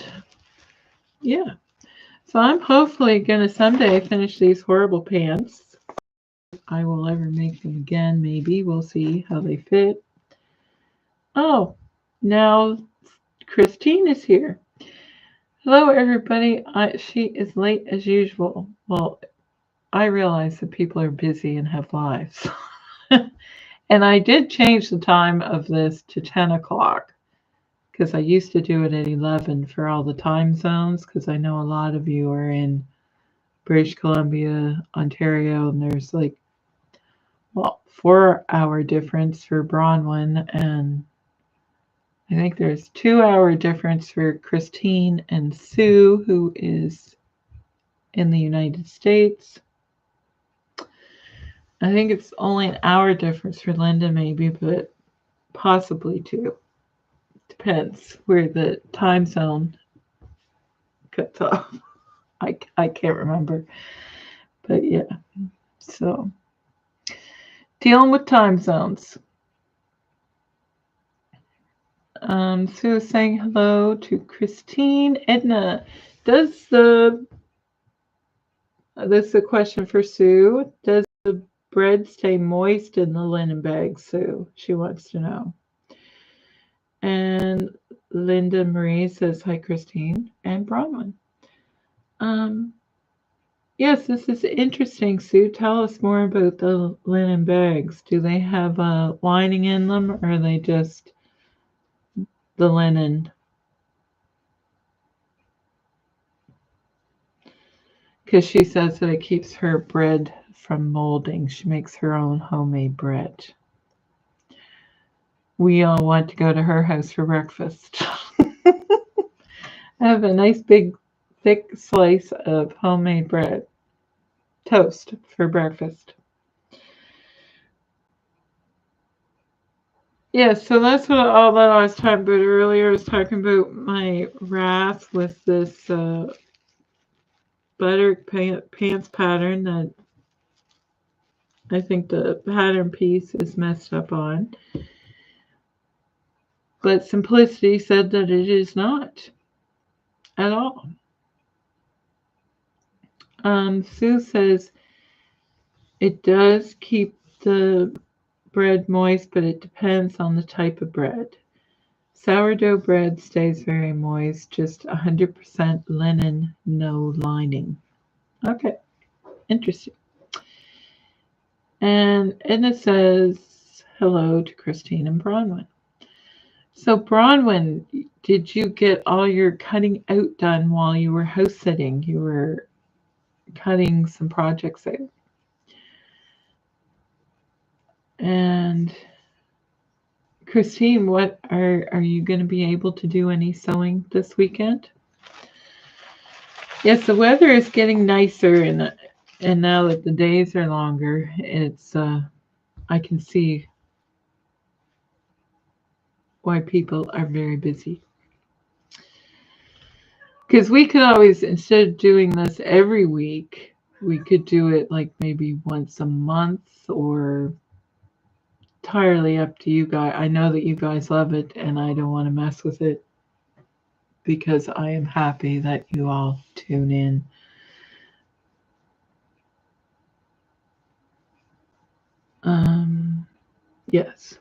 yeah. So I'm hopefully going to someday finish these horrible pants. I will ever make them again, maybe. We'll see how they fit. Oh, now Christine is here. Hello, everybody. She is late as usual. Well, I realize that people are busy and have lives. And I did change the time of this to 10 o'clock because I used to do it at 11 for all the time zones because I know a lot of you are in British Columbia, Ontario, and there's like, well, 4-hour difference for Bronwyn, and I think there's 2-hour difference for Christine and Sue, who is in the United States. I think it's only an hour difference for Linda, maybe, but possibly 2. Depends where the time zone cuts off. I can't remember. But yeah, so dealing with time zones. Sue is saying hello to Christine. Edna, does this is a question for Sue. Does the bread stay moist in the linen bag, Sue? She wants to know. And Linda Marie says, hi, Christine and Bronwyn. Yes, this is interesting, Sue. Tell us more about the linen bags. Do they have a lining in them, or are they just the linen? Because she says that it keeps her bread from molding. She makes her own homemade bread. We all want to go to her house for breakfast. Have a nice big thick slice of homemade bread. Toast for breakfast. Yeah, so that's all that I was talking about earlier. I was talking about my wrath with this butter pants pattern that I think the pattern piece is messed up on. But Simplicity said that it is not at all. Sue says it does keep the bread moist, but it depends on the type of bread. Sourdough bread stays very moist, just 100% linen, no lining. Okay, interesting. And Edna says hello to Christine and Bronwyn. So Bronwyn, did you get all your cutting out done while you were house sitting? You were cutting some projects out. And Christine, what are you going to be able to do any sewing this weekend? Yes, the weather is getting nicer, and now that the days are longer, it's I can see why people are very busy. Because we could always, instead of doing this every week, we could do it like maybe once a month, or entirely up to you guys. I know that you guys love it, and I don't want to mess with it because I am happy that you all tune in. Yes.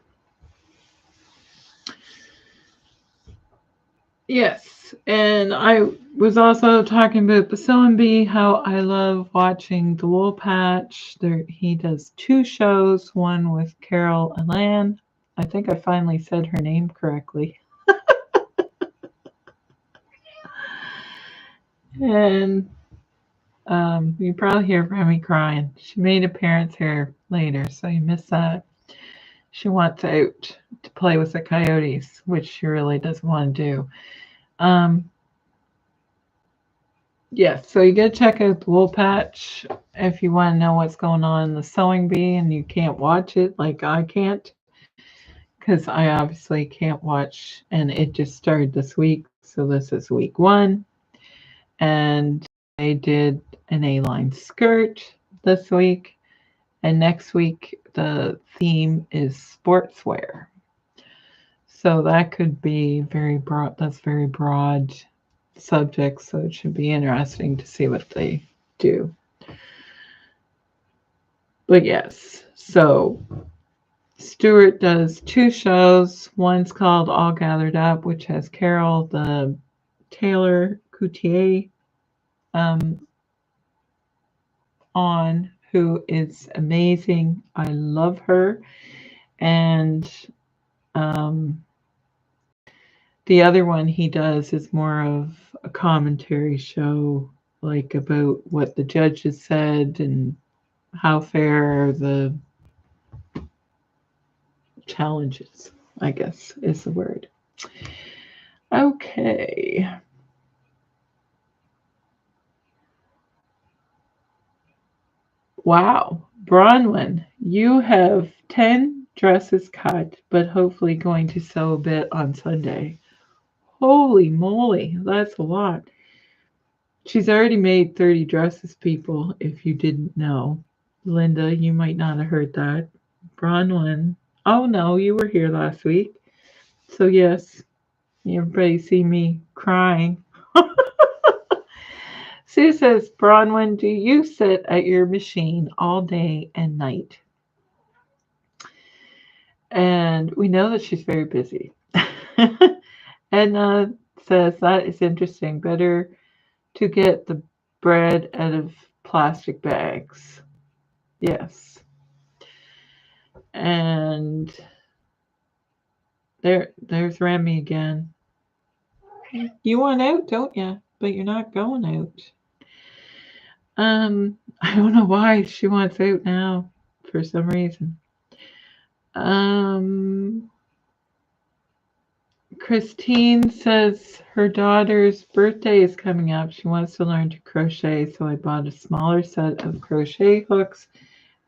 Yes, and I was also talking about the Sewing Bee, how I love watching the Wool Patch. He does 2 shows, one with Carol Alan. I think I finally said her name correctly. And you probably hear Remy crying. She made an appearance here later, so you missed that. She wants out to play with the coyotes, which she really doesn't want to do. Yes, so you got to check out the Wool Patch if you want to know what's going on in the Sewing Bee and you can't watch it like I can't, because I obviously can't watch, and it just started this week, so this is week 1. And they did an A-line skirt this week, and next week the theme is sportswear. So that could be very broad. That's very broad subject, so it should be interesting to see what they do. But yes, so Stuart does 2 shows. One's called All Gathered Up, which has Carol, the Taylor Coutier, on, who is amazing. I love her. And the other one he does is more of a commentary show, like about what the judges said and how fair are the challenges, I guess is the word. Okay. Wow, Bronwyn, you have 10 dresses cut, but hopefully going to sew a bit on Sunday. Holy moly, that's a lot. She's already made 30 dresses, people, if you didn't know. Linda, you might not have heard that. Bronwyn, oh no, you were here last week. So yes, everybody see me crying. Sue says, Bronwyn, do you sit at your machine all day and night? And we know that she's very busy. Edna says that is interesting. Better to get the bread out of plastic bags. Yes. And there's Remy again. You want out, don't you? But you're not going out. I don't know why she wants out now for some reason. Um, Christine says her daughter's birthday is coming up. She wants to learn to crochet, so I bought a smaller set of crochet hooks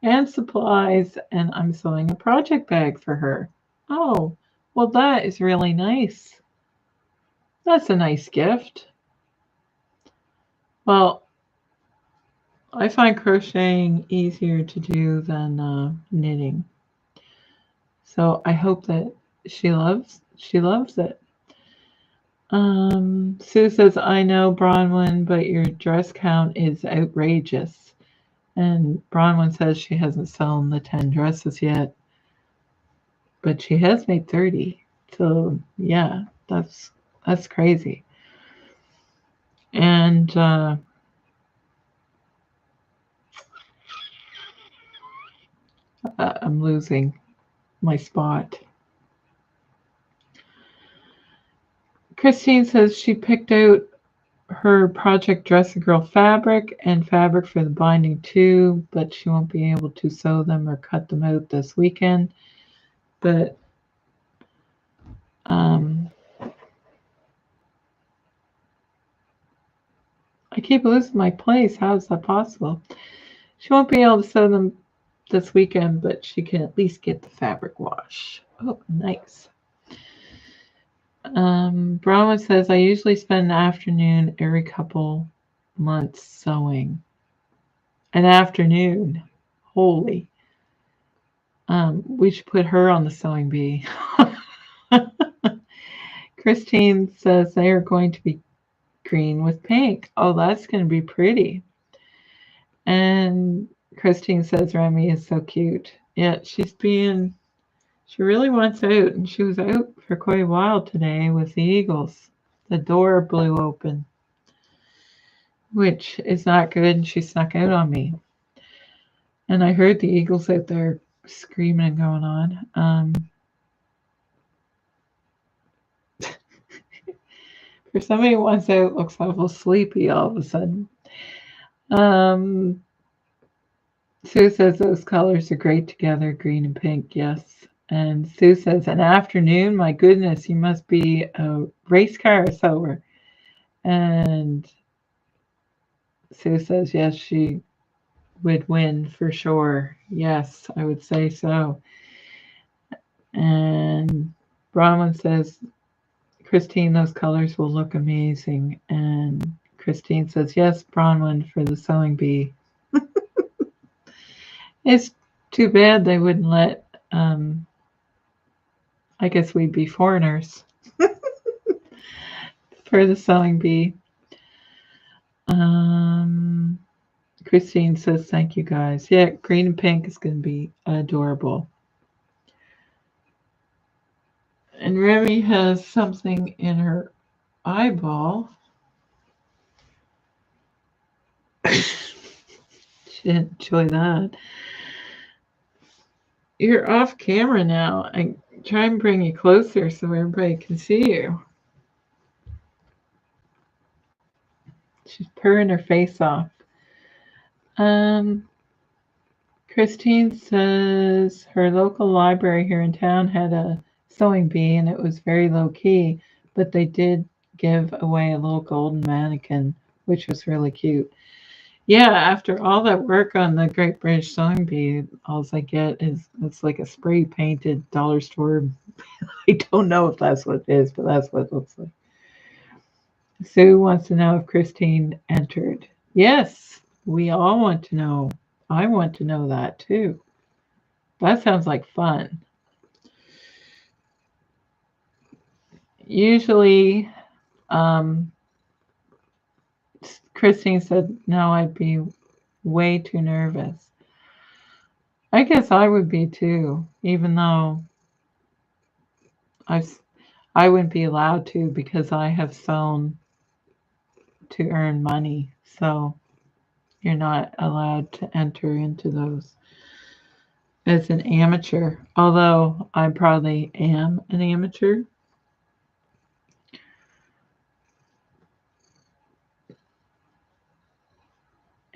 and supplies, and I'm sewing a project bag for her. Oh, well, that is really nice. That's a nice gift. Well, I find crocheting easier to do than knitting. So I hope that she loves it. Sue says, I know, Bronwyn, but your dress count is outrageous. And Bronwyn says she hasn't sewn the 10 dresses yet, but she has made 30. So yeah, that's crazy. And I'm losing my spot. Christine says she picked out her project dress a girl fabric and fabric for the binding too, but she won't be able to sew them or cut them out this weekend. But I keep losing my place. How is that possible? She won't be able to sew them this weekend, but she can at least get the fabric wash. Oh, nice. Bronwyn says, I usually spend an afternoon every couple months sewing. An afternoon. Holy. We should put her on the sewing bee. Christine says they are going to be green with pink. Oh, that's going to be pretty. And Christine says Remy is so cute. Yeah, she really wants out, and she was out for quite a while today with the eagles. The door blew open, which is not good, and she snuck out on me. And I heard the eagles out there screaming and going on. For somebody who wants out, looks awful sleepy all of a sudden. Sue says those colors are great together, green and pink, yes. And Sue says, an afternoon, my goodness, you must be a race car sewer. And Sue says, yes, she would win for sure. Yes, I would say so. And Bronwyn says, Christine, those colors will look amazing. And Christine says, yes, Bronwyn for the sewing bee. It's too bad they wouldn't let, I guess we'd be foreigners for the sewing bee. Christine says, thank you guys. Yeah, green and pink is going to be adorable. And Remy has something in her eyeball. She didn't enjoy that. You're off camera now. I try and bring you closer so everybody can see you. She's purring her face off. Christine says her local library here in town had a sewing bee and it was very low key, but they did give away a little golden mannequin, which was really cute. Yeah, after all that work on the Great British Sewing Bee, all I get is it's like a spray painted dollar store. I don't know if that's what it is, but that's what it looks like. Sue wants to know if Christine entered. Yes, we all want to know. I want to know that too. That sounds like fun. Usually, Christine said, no, I'd be way too nervous. I guess I would be too, even though I wouldn't be allowed to because I have sewn to earn money. So you're not allowed to enter into those as an amateur, although I probably am an amateur.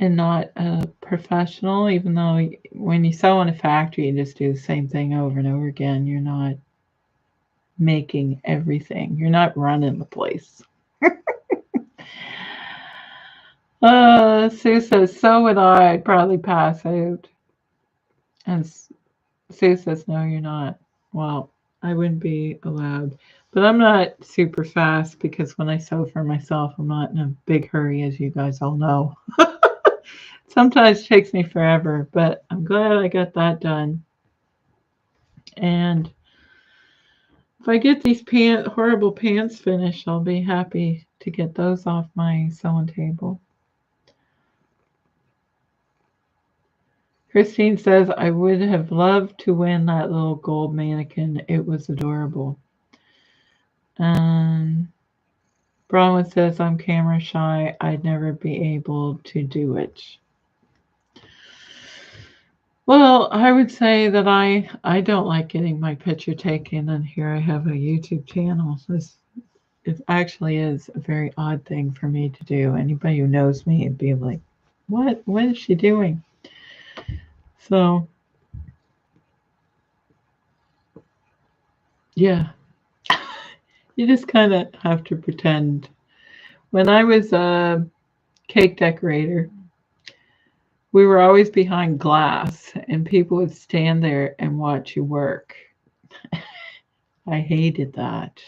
And not a professional, even though when you sew in a factory, you just do the same thing over and over again. You're not making everything. You're not running the place. Sue says, so would I. I'd probably pass out. And Sue says, no, you're not. Well, I wouldn't be allowed. But I'm not super fast because when I sew for myself, I'm not in a big hurry, as you guys all know. Sometimes it takes me forever, but I'm glad I got that done. And if I get these horrible pants finished, I'll be happy to get those off my sewing table. Christine says, I would have loved to win that little gold mannequin. It was adorable. Bronwyn says, I'm camera shy. I'd never be able to do it. Well, I would say that I don't like getting my picture taken, and here I have a YouTube channel. It actually is a very odd thing for me to do. Anybody who knows me would be like, what is she doing? So, yeah, you just kind of have to pretend. When I was a cake decorator, we were always behind glass, and people would stand there and watch you work. I hated that.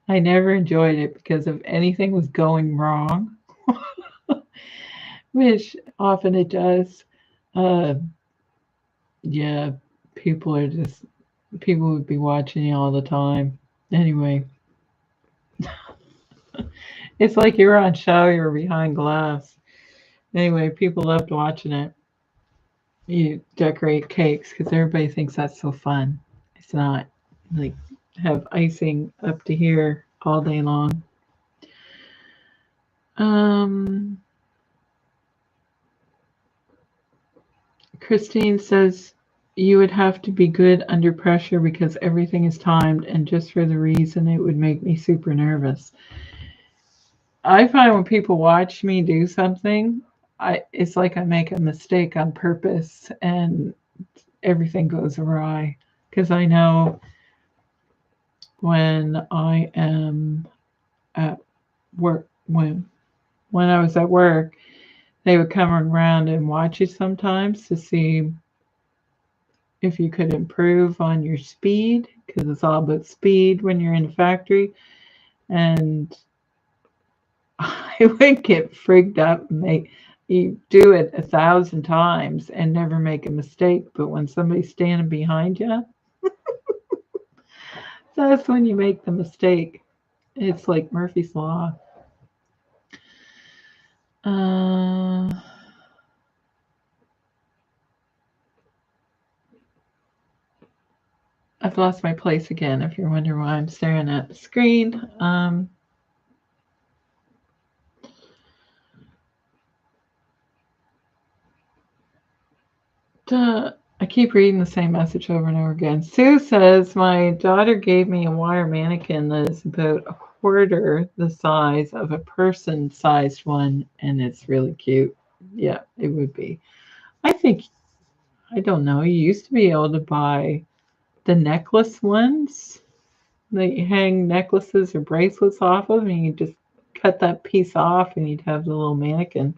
I never enjoyed it because if anything was going wrong, which often it does, yeah, people would be watching you all the time. Anyway, it's like you were on show, you were behind glass. Anyway, people loved watching it. You decorate cakes because everybody thinks that's so fun. It's not. Like, have icing up to here all day long. Christine says you would have to be good under pressure because everything is timed, and just for the reason it would make me super nervous. I find when people watch me do something, it's like I make a mistake on purpose and everything goes awry because I know when I am at work, when I was at work, they would come around and watch you sometimes to see if you could improve on your speed, because it's all about speed when you're in a factory. And I would get freaked up and you do it 1,000 times and never make a mistake. But when somebody's standing behind you, that's when you make the mistake. It's like Murphy's Law. I've lost my place again, if you're wondering why I'm staring at the screen. I keep reading the same message over and over again. Sue says, my daughter gave me a wire mannequin that is about a quarter the size of a person-sized one, and it's really cute. Yeah, it would be. I don't know, you used to be able to buy the necklace ones that you hang necklaces or bracelets off of, and you just cut that piece off and you'd have the little mannequin.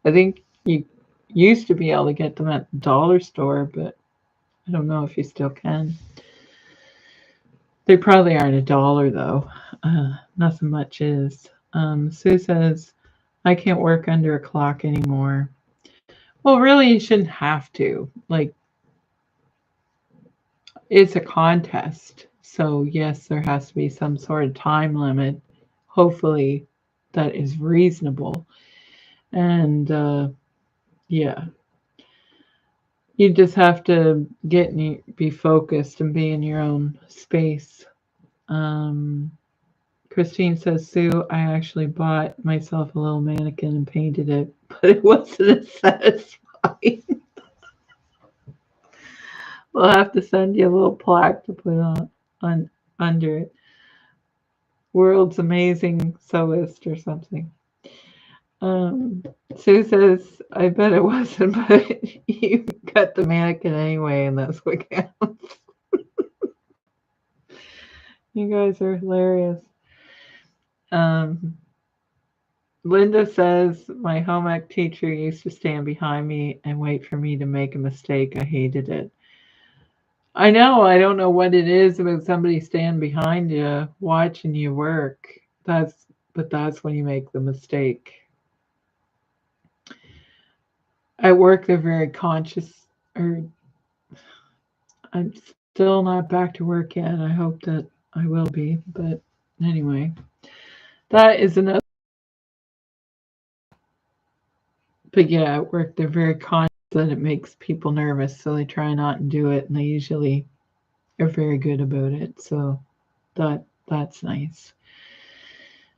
I think you used to be able to get them at the dollar store, but I don't know if you still can. They probably aren't $1 though. Nothing much is. Sue says, I can't work under a clock anymore. Well, really, you shouldn't have to. Like, it's a contest. So, yes, there has to be some sort of time limit. Hopefully, that is reasonable. And yeah, you just have to be focused and be in your own space. Um, Christine says, Sue, I actually bought myself a little mannequin and painted it, but it wasn't as satisfying. We'll have to send you a little plaque to put on under it. World's amazing sewist or something. Um, Sue says, I bet it wasn't, but you cut the mannequin anyway, and that's what counts. You guys are hilarious. Um, Linda says, my home ec teacher used to stand behind me and wait for me to make a mistake. I hated it. I know, I don't know what it is about somebody standing behind you watching you work. But that's when you make the mistake. At work, they're very conscious, or I'm still not back to work yet. I hope that I will be. But anyway, that is another. But yeah, at work, they're very conscious that it makes people nervous. So they try not to do it. And they usually are very good about it. So that's nice.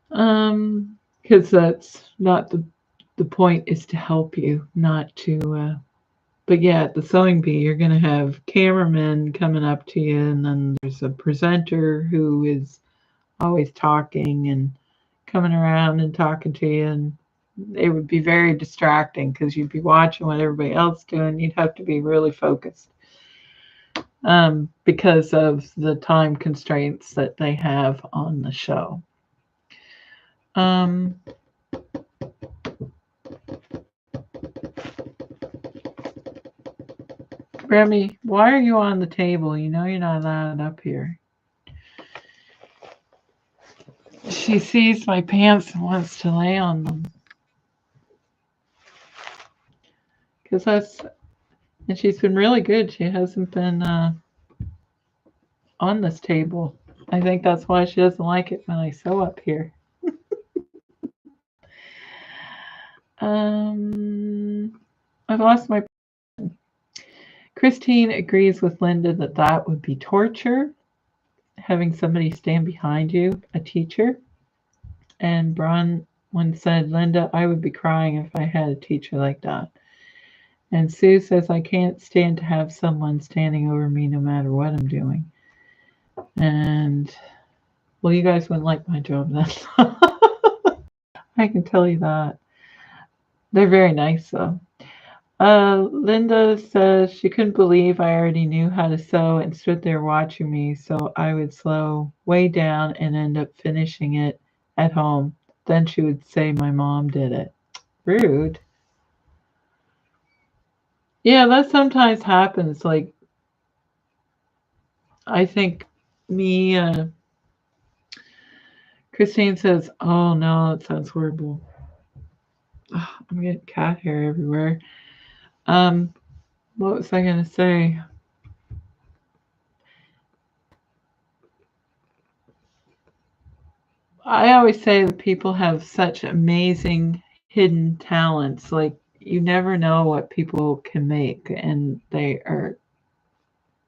Because that's not the point is to help you, not to. But yeah, at the sewing bee, you're going to have cameramen coming up to you, and then there's a presenter who is always talking and coming around and talking to you, and it would be very distracting because you'd be watching what everybody else doing. You'd have to be really focused because of the time constraints that they have on the show. Remy, why are you on the table? You know you're not allowed up here. She sees my pants and wants to lay on them. And she's been really good. She hasn't been on this table. I think that's why she doesn't like it when I sew up here. I've lost my. Christine agrees with Linda that would be torture, having somebody stand behind you, a teacher. And Bron once said, Linda, I would be crying if I had a teacher like that. And Sue says, I can't stand to have someone standing over me no matter what I'm doing. And, well, you guys wouldn't like my job then. I can tell you that. They're very nice, though. Linda says she couldn't believe I already knew how to sew and stood there watching me, so I would slow way down and end up finishing it at home. Then she would say my mom did it. Rude. Yeah, that sometimes happens. Like, I think me, Christine says, oh no, that sounds horrible. Oh, I'm getting cat hair everywhere. What was I going to say? I always say that people have such amazing hidden talents. Like, you never know what people can make, and they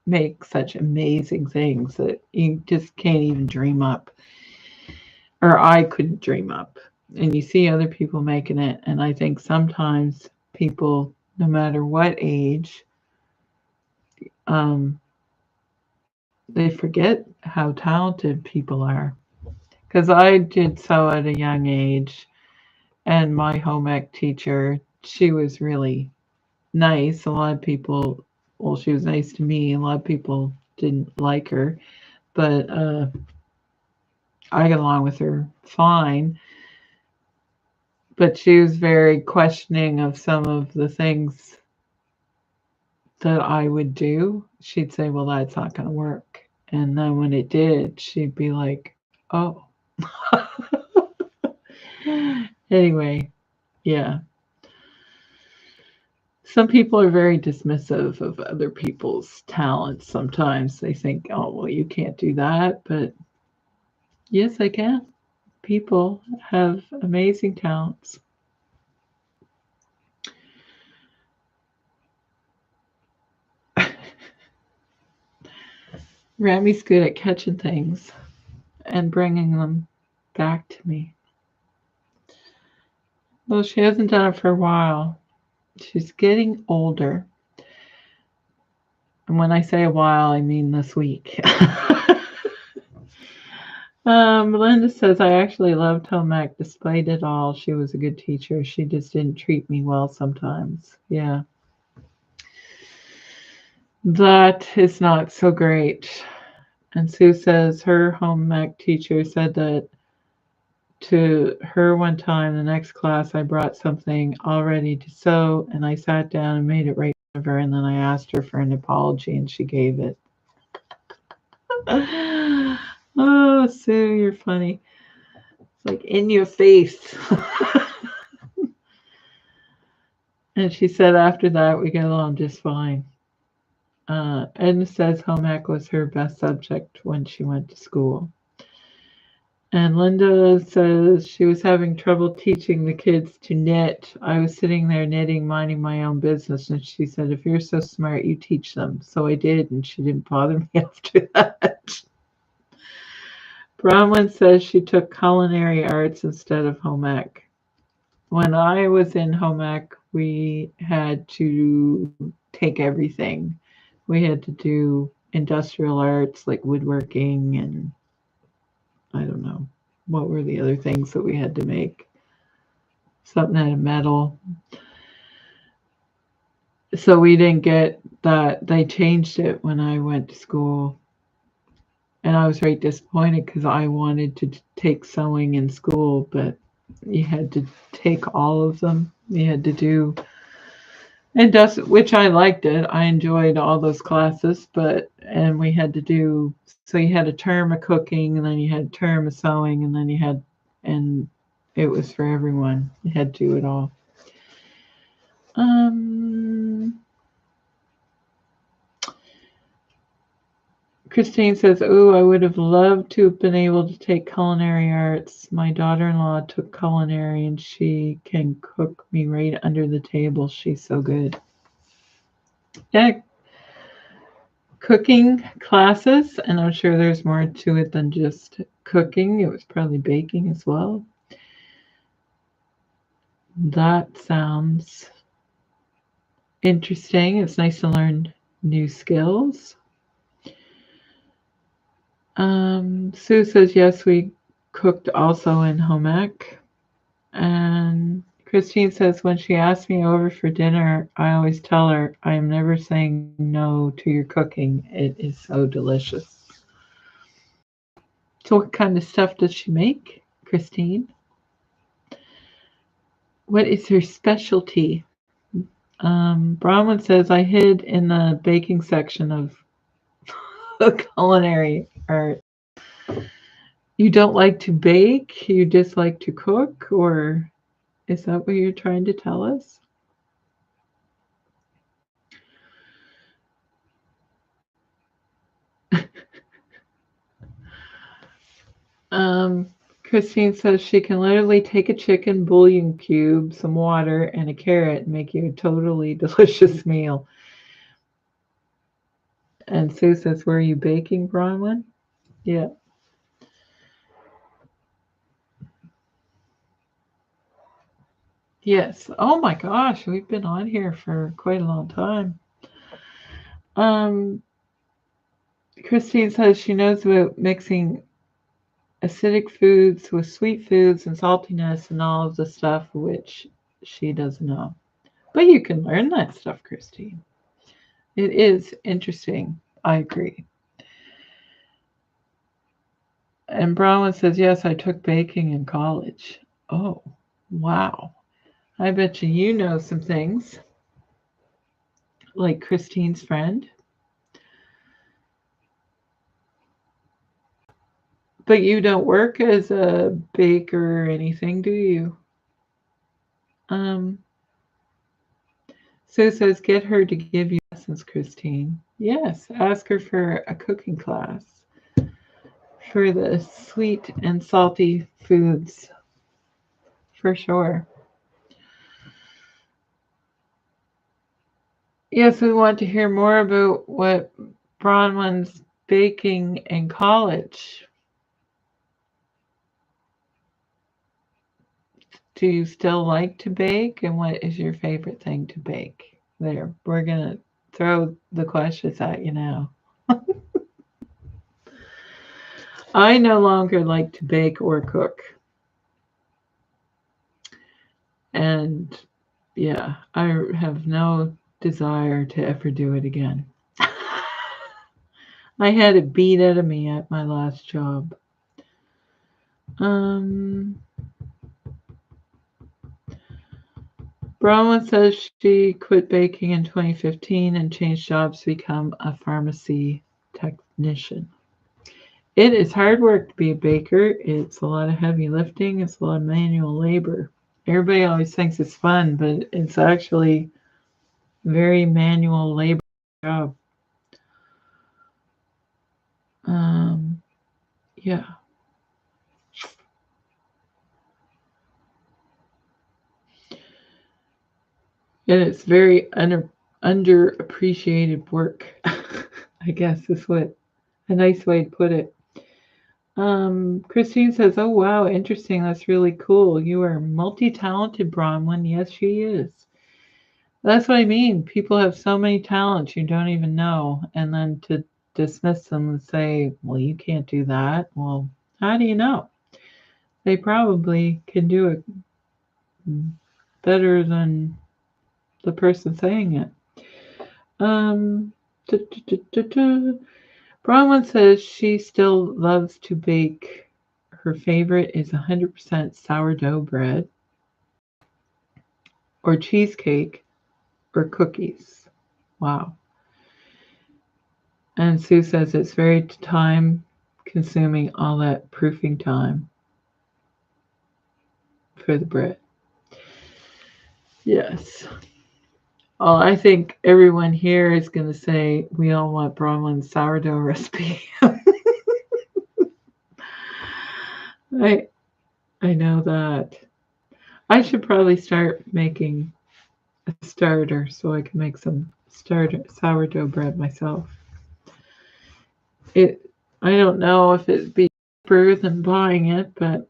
make such amazing things that you just can't even dream up, or I couldn't dream up. And you see other people making it, and I think sometimes people, no matter what age, they forget how talented people are. Because I did sew at a young age, and my home ec teacher, she was really nice. A lot of people, well, she was nice to me. A lot of people didn't like her, but I got along with her fine. But she was very questioning of some of the things that I would do. She'd say, well, that's not going to work. And then when it did, she'd be like, oh. Anyway, yeah. Some people are very dismissive of other people's talents. Sometimes they think, oh, well, you can't do that. But yes, I can. people have amazing talents. Rami's good at catching things and bringing them back to me. Well, she hasn't done it for a while. She's getting older. And when I say a while, I mean this week. Melinda says, I actually loved home ec despite it all. She was a good teacher. She just didn't treat me well sometimes. Yeah. That is not so great. And Sue says her home ec teacher said that to her one time, the next class, I brought something all ready to sew, and I sat down and made it right in front of her, and then I asked her for an apology, and she gave it. Oh, Sue, you're funny. It's like in your face. And she said after that, we get along just fine. Edna says home ec was her best subject when she went to school. And Linda says she was having trouble teaching the kids to knit. I was sitting there knitting, minding my own business, and she said, if you're so smart, you teach them. So I did, and she didn't bother me after that. Bronwyn says she took culinary arts instead of home ec. When I was in home ec, we had to take everything. We had to do industrial arts like woodworking and I don't know, what were the other things that we had to make? Something out of metal. So we didn't get that. They changed it when I went to school. And I was very disappointed because I wanted to take sewing in school, but you had to take all of them. You had to do which I liked it. I enjoyed all those classes, and we had to do, so you had a term of cooking, and then you had a term of sewing, and it was for everyone. You had to do it all. Christine says, "Oh, I would have loved to have been able to take culinary arts. My daughter-in-law took culinary, and she can cook me right under the table. She's so good." Yeah, cooking classes, and I'm sure there's more to it than just cooking. It was probably baking as well. That sounds interesting. It's nice to learn new skills. Sue says, yes, we cooked also in home ec. And Christine says, when she asks me over for dinner, I always tell her I am never saying no to your cooking. It is so delicious. So what kind of stuff does she make, Christine? What is her specialty? Bronwyn says, I hid in the baking section of culinary art. You don't like to bake? You just like to cook? Or is that what you're trying to tell us? Christine says she can literally take a chicken bouillon cube, some water, and a carrot and make you a totally delicious meal. And Sue says, were you baking, Bronwyn? Yeah. Yes. Oh my gosh, we've been on here for quite a long time. Christine says she knows about mixing acidic foods with sweet foods and saltiness and all of the stuff which she doesn't know. But you can learn that stuff, Christine. It is interesting. I agree. And Bronwyn says, yes, I took baking in college. Oh, wow. I bet you know some things, like Christine's friend. But you don't work as a baker or anything, do you? Sue says, get her to give you lessons, Christine. Yes, ask her for a cooking class. for the sweet and salty foods, for sure. Yes, we want to hear more about what Bronwyn's baking in college. Do you still like to bake? And what is your favorite thing to bake? There, we're going to throw the questions at you now. I no longer like to bake or cook. And yeah, I have no desire to ever do it again. I had it beat out of me at my last job. Bronwyn says she quit baking in 2015 and changed jobs to become a pharmacy technician. It is hard work to be a baker. It's a lot of heavy lifting. It's a lot of manual labor. Everybody always thinks it's fun, but it's actually very manual labor job. Yeah. And it's very underappreciated work, I guess is what a nice way to put it. Christine says, "Oh wow, interesting. That's really cool. You are multi-talented, Bronwyn." Yes, she is. That's what I mean. People have so many talents you don't even know, and then to dismiss them and say, "Well, you can't do that." Well, how do you know? They probably can do it better than the person saying it. Um, Bronwyn says she still loves to bake. Her favorite is 100% sourdough bread, or cheesecake, or cookies. Wow. And Sue says it's very time consuming, all that proofing time for the bread. Yes. Oh, I think everyone here is going to say we all want Bronwyn's sourdough recipe. I I know that. I should probably start making a starter so I can make some starter sourdough bread myself. It I don't know if it'd be cheaper than buying it, but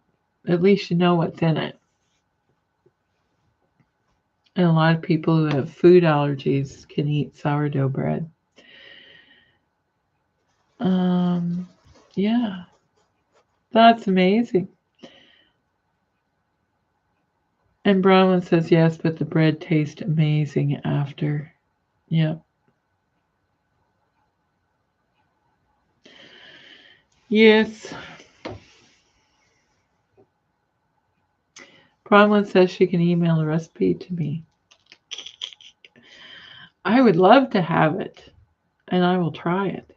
at least you know what's in it. And a lot of people who have food allergies can eat sourdough bread. Yeah, that's amazing. And Bronwyn says yes, but the bread tastes amazing after. Yep. Yes. Bronwyn says she can email a recipe to me. I would love to have it, and I will try it.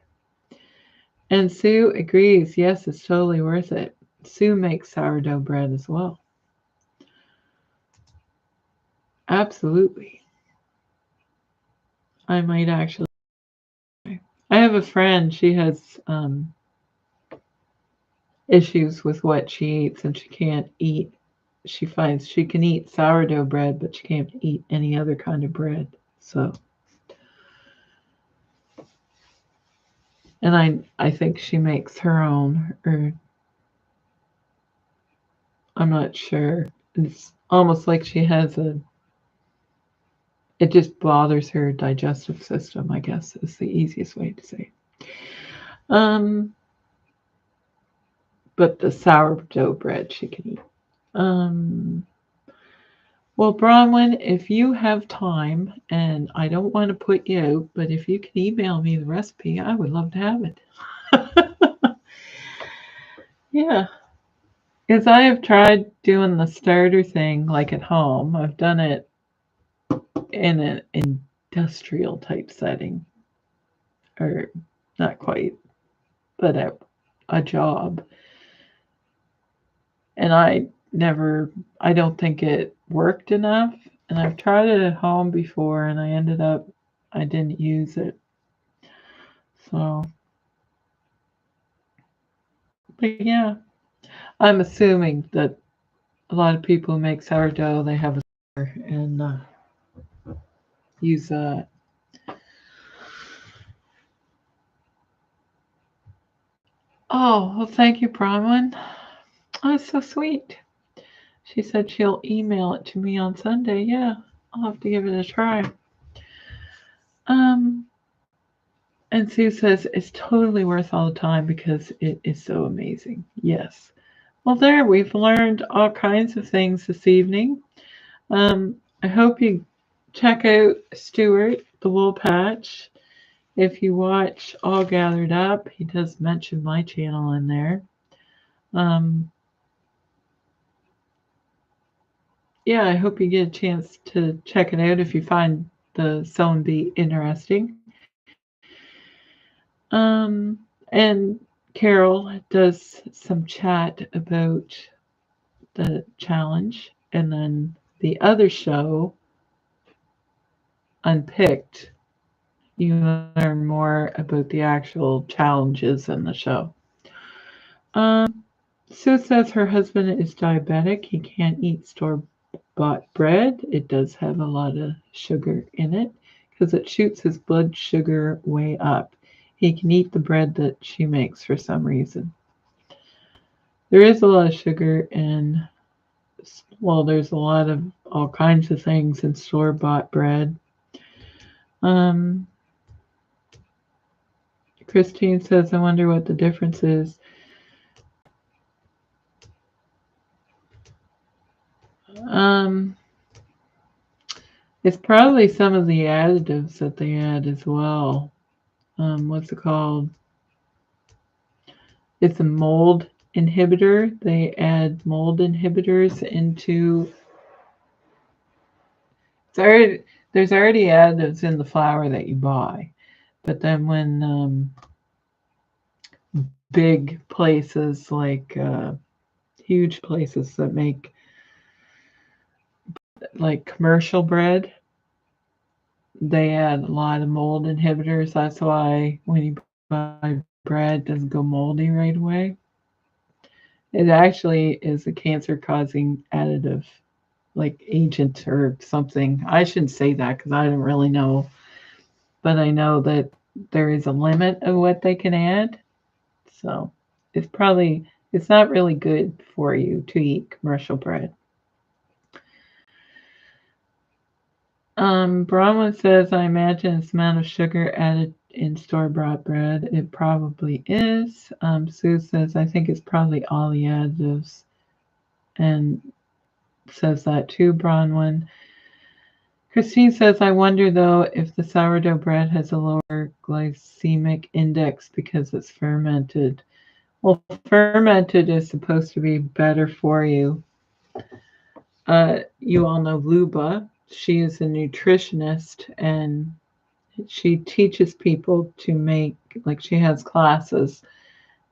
And Sue agrees. Yes, it's totally worth it. Sue makes sourdough bread as well. Absolutely. I might actually. I have a friend. She has issues with what she eats, and she can't eat. She finds she can eat sourdough bread, but she can't eat any other kind of bread. So, and I think she makes her own, or I'm not sure. It's almost like she has a. It just bothers her digestive system, I guess, is the easiest way to say it. But the sourdough bread she can eat. Well, Bronwyn, if you have time, and I don't want to put you out, but if you can email me the recipe, I would love to have it. Yeah, because I have tried doing the starter thing like at home. I've done it in an industrial type setting, or not quite, but at a job. And I don't think it worked enough. And I've tried it at home before, and I didn't use it. So But yeah, I'm assuming that a lot of people who make sourdough, they have a and use that. Oh, well, thank you, Bronwyn. Oh, that's so sweet. She said she'll email it to me on Sunday. Yeah, I'll have to give it a try. Um, and Sue says it's totally worth all the time because it is so amazing. Yes. Well, there, we've learned all kinds of things this evening. I hope you check out Stuart, the Wool Patch. If you watch All Gathered Up, he does mention my channel in there. Um, yeah, I hope you get a chance to check it out if you find the sewing bee interesting. And Carol does some chat about the challenge, and then the other show, Unpicked, you learn more about the actual challenges in the show. Um, Sue says her husband is diabetic. He can't eat store-bought bread. It does have a lot of sugar in it because it shoots his blood sugar way up. He can eat the bread that she makes for some reason. There is a lot of sugar in, well, there's a lot of all kinds of things in store-bought bread. Um, Christine says, I wonder what the difference is. Um, it's probably some of the additives that they add as well. What's it called? It's a mold inhibitor. They add mold inhibitors into. It's already, there's already additives in the flour that you buy, but then when big places like huge places that make like commercial bread, they add a lot of mold inhibitors. That's why when you buy bread, it doesn't go moldy right away. It actually is a cancer-causing additive, like agent or something. I shouldn't say that because I don't really know, but I know that there is a limit of what they can add. So it's not really good for you to eat commercial bread. Bronwyn says, I imagine it's the amount of sugar added in store-bought bread. It probably is. Sue says, I think it's probably all the additives, and says that too, Bronwyn. Christine says, I wonder though if the sourdough bread has a lower glycemic index because it's fermented. Well, fermented is supposed to be better for you. You all know Luba. She is a nutritionist and she teaches people to make, like, she has classes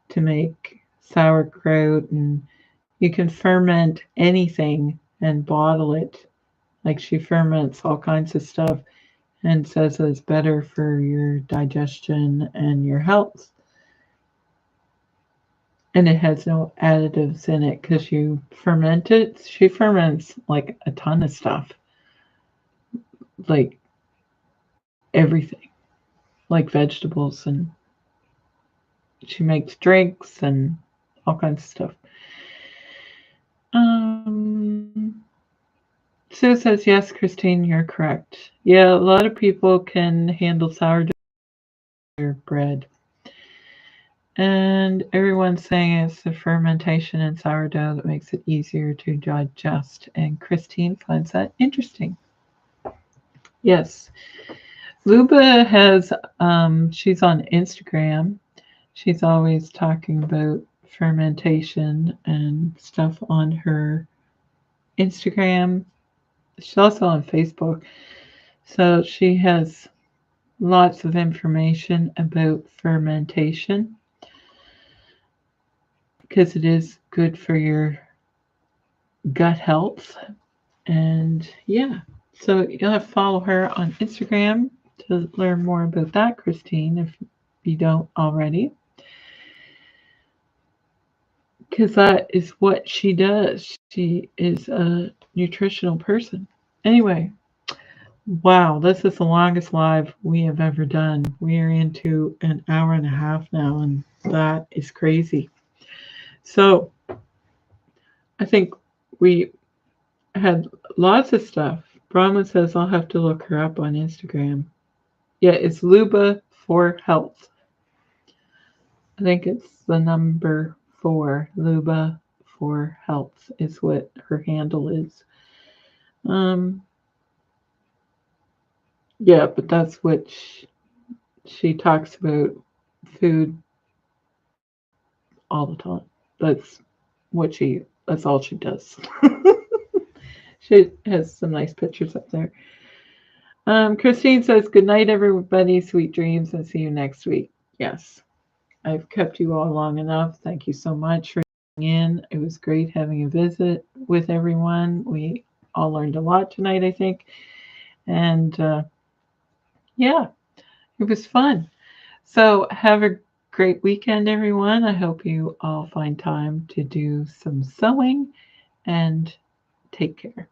to make sauerkraut, and you can ferment anything and bottle it. Like, she ferments all kinds of stuff and says it's better for your digestion and your health. And it has no additives in it because you ferment it. She ferments like a ton of stuff, like everything, like vegetables, and she makes drinks and all kinds of stuff. Sue says, yes, Christine, you're correct. Yeah, a lot of people can handle sourdough bread. And everyone's saying it's the fermentation in sourdough that makes it easier to digest. And Christine finds that interesting. Yes. Luba has, she's on Instagram. She's always talking about fermentation and stuff on her Instagram. She's also on Facebook. So she has lots of information about fermentation because it is good for your gut health. And yeah, so you'll have to follow her on Instagram to learn more about that, Christine, if you don't already. because that is what she does. She is a nutritional person. Anyway, wow, this is the longest live we have ever done. We are into an hour and a half now, and that is crazy. So I think we had lots of stuff. Brahma says I'll have to look her up on Instagram. Yeah, it's Luba for Health. I think it's the number 4. Luba for Health is what her handle is. Um, yeah, but that's what she talks about food all the time. That's all she does. She has some nice pictures up there. Christine says, good night, everybody. Sweet dreams, and see you next week. Yes, I've kept you all long enough. Thank you so much for coming in. It was great having a visit with everyone. We all learned a lot tonight, I think. And yeah, it was fun. So have a great weekend, everyone. I hope you all find time to do some sewing and take care.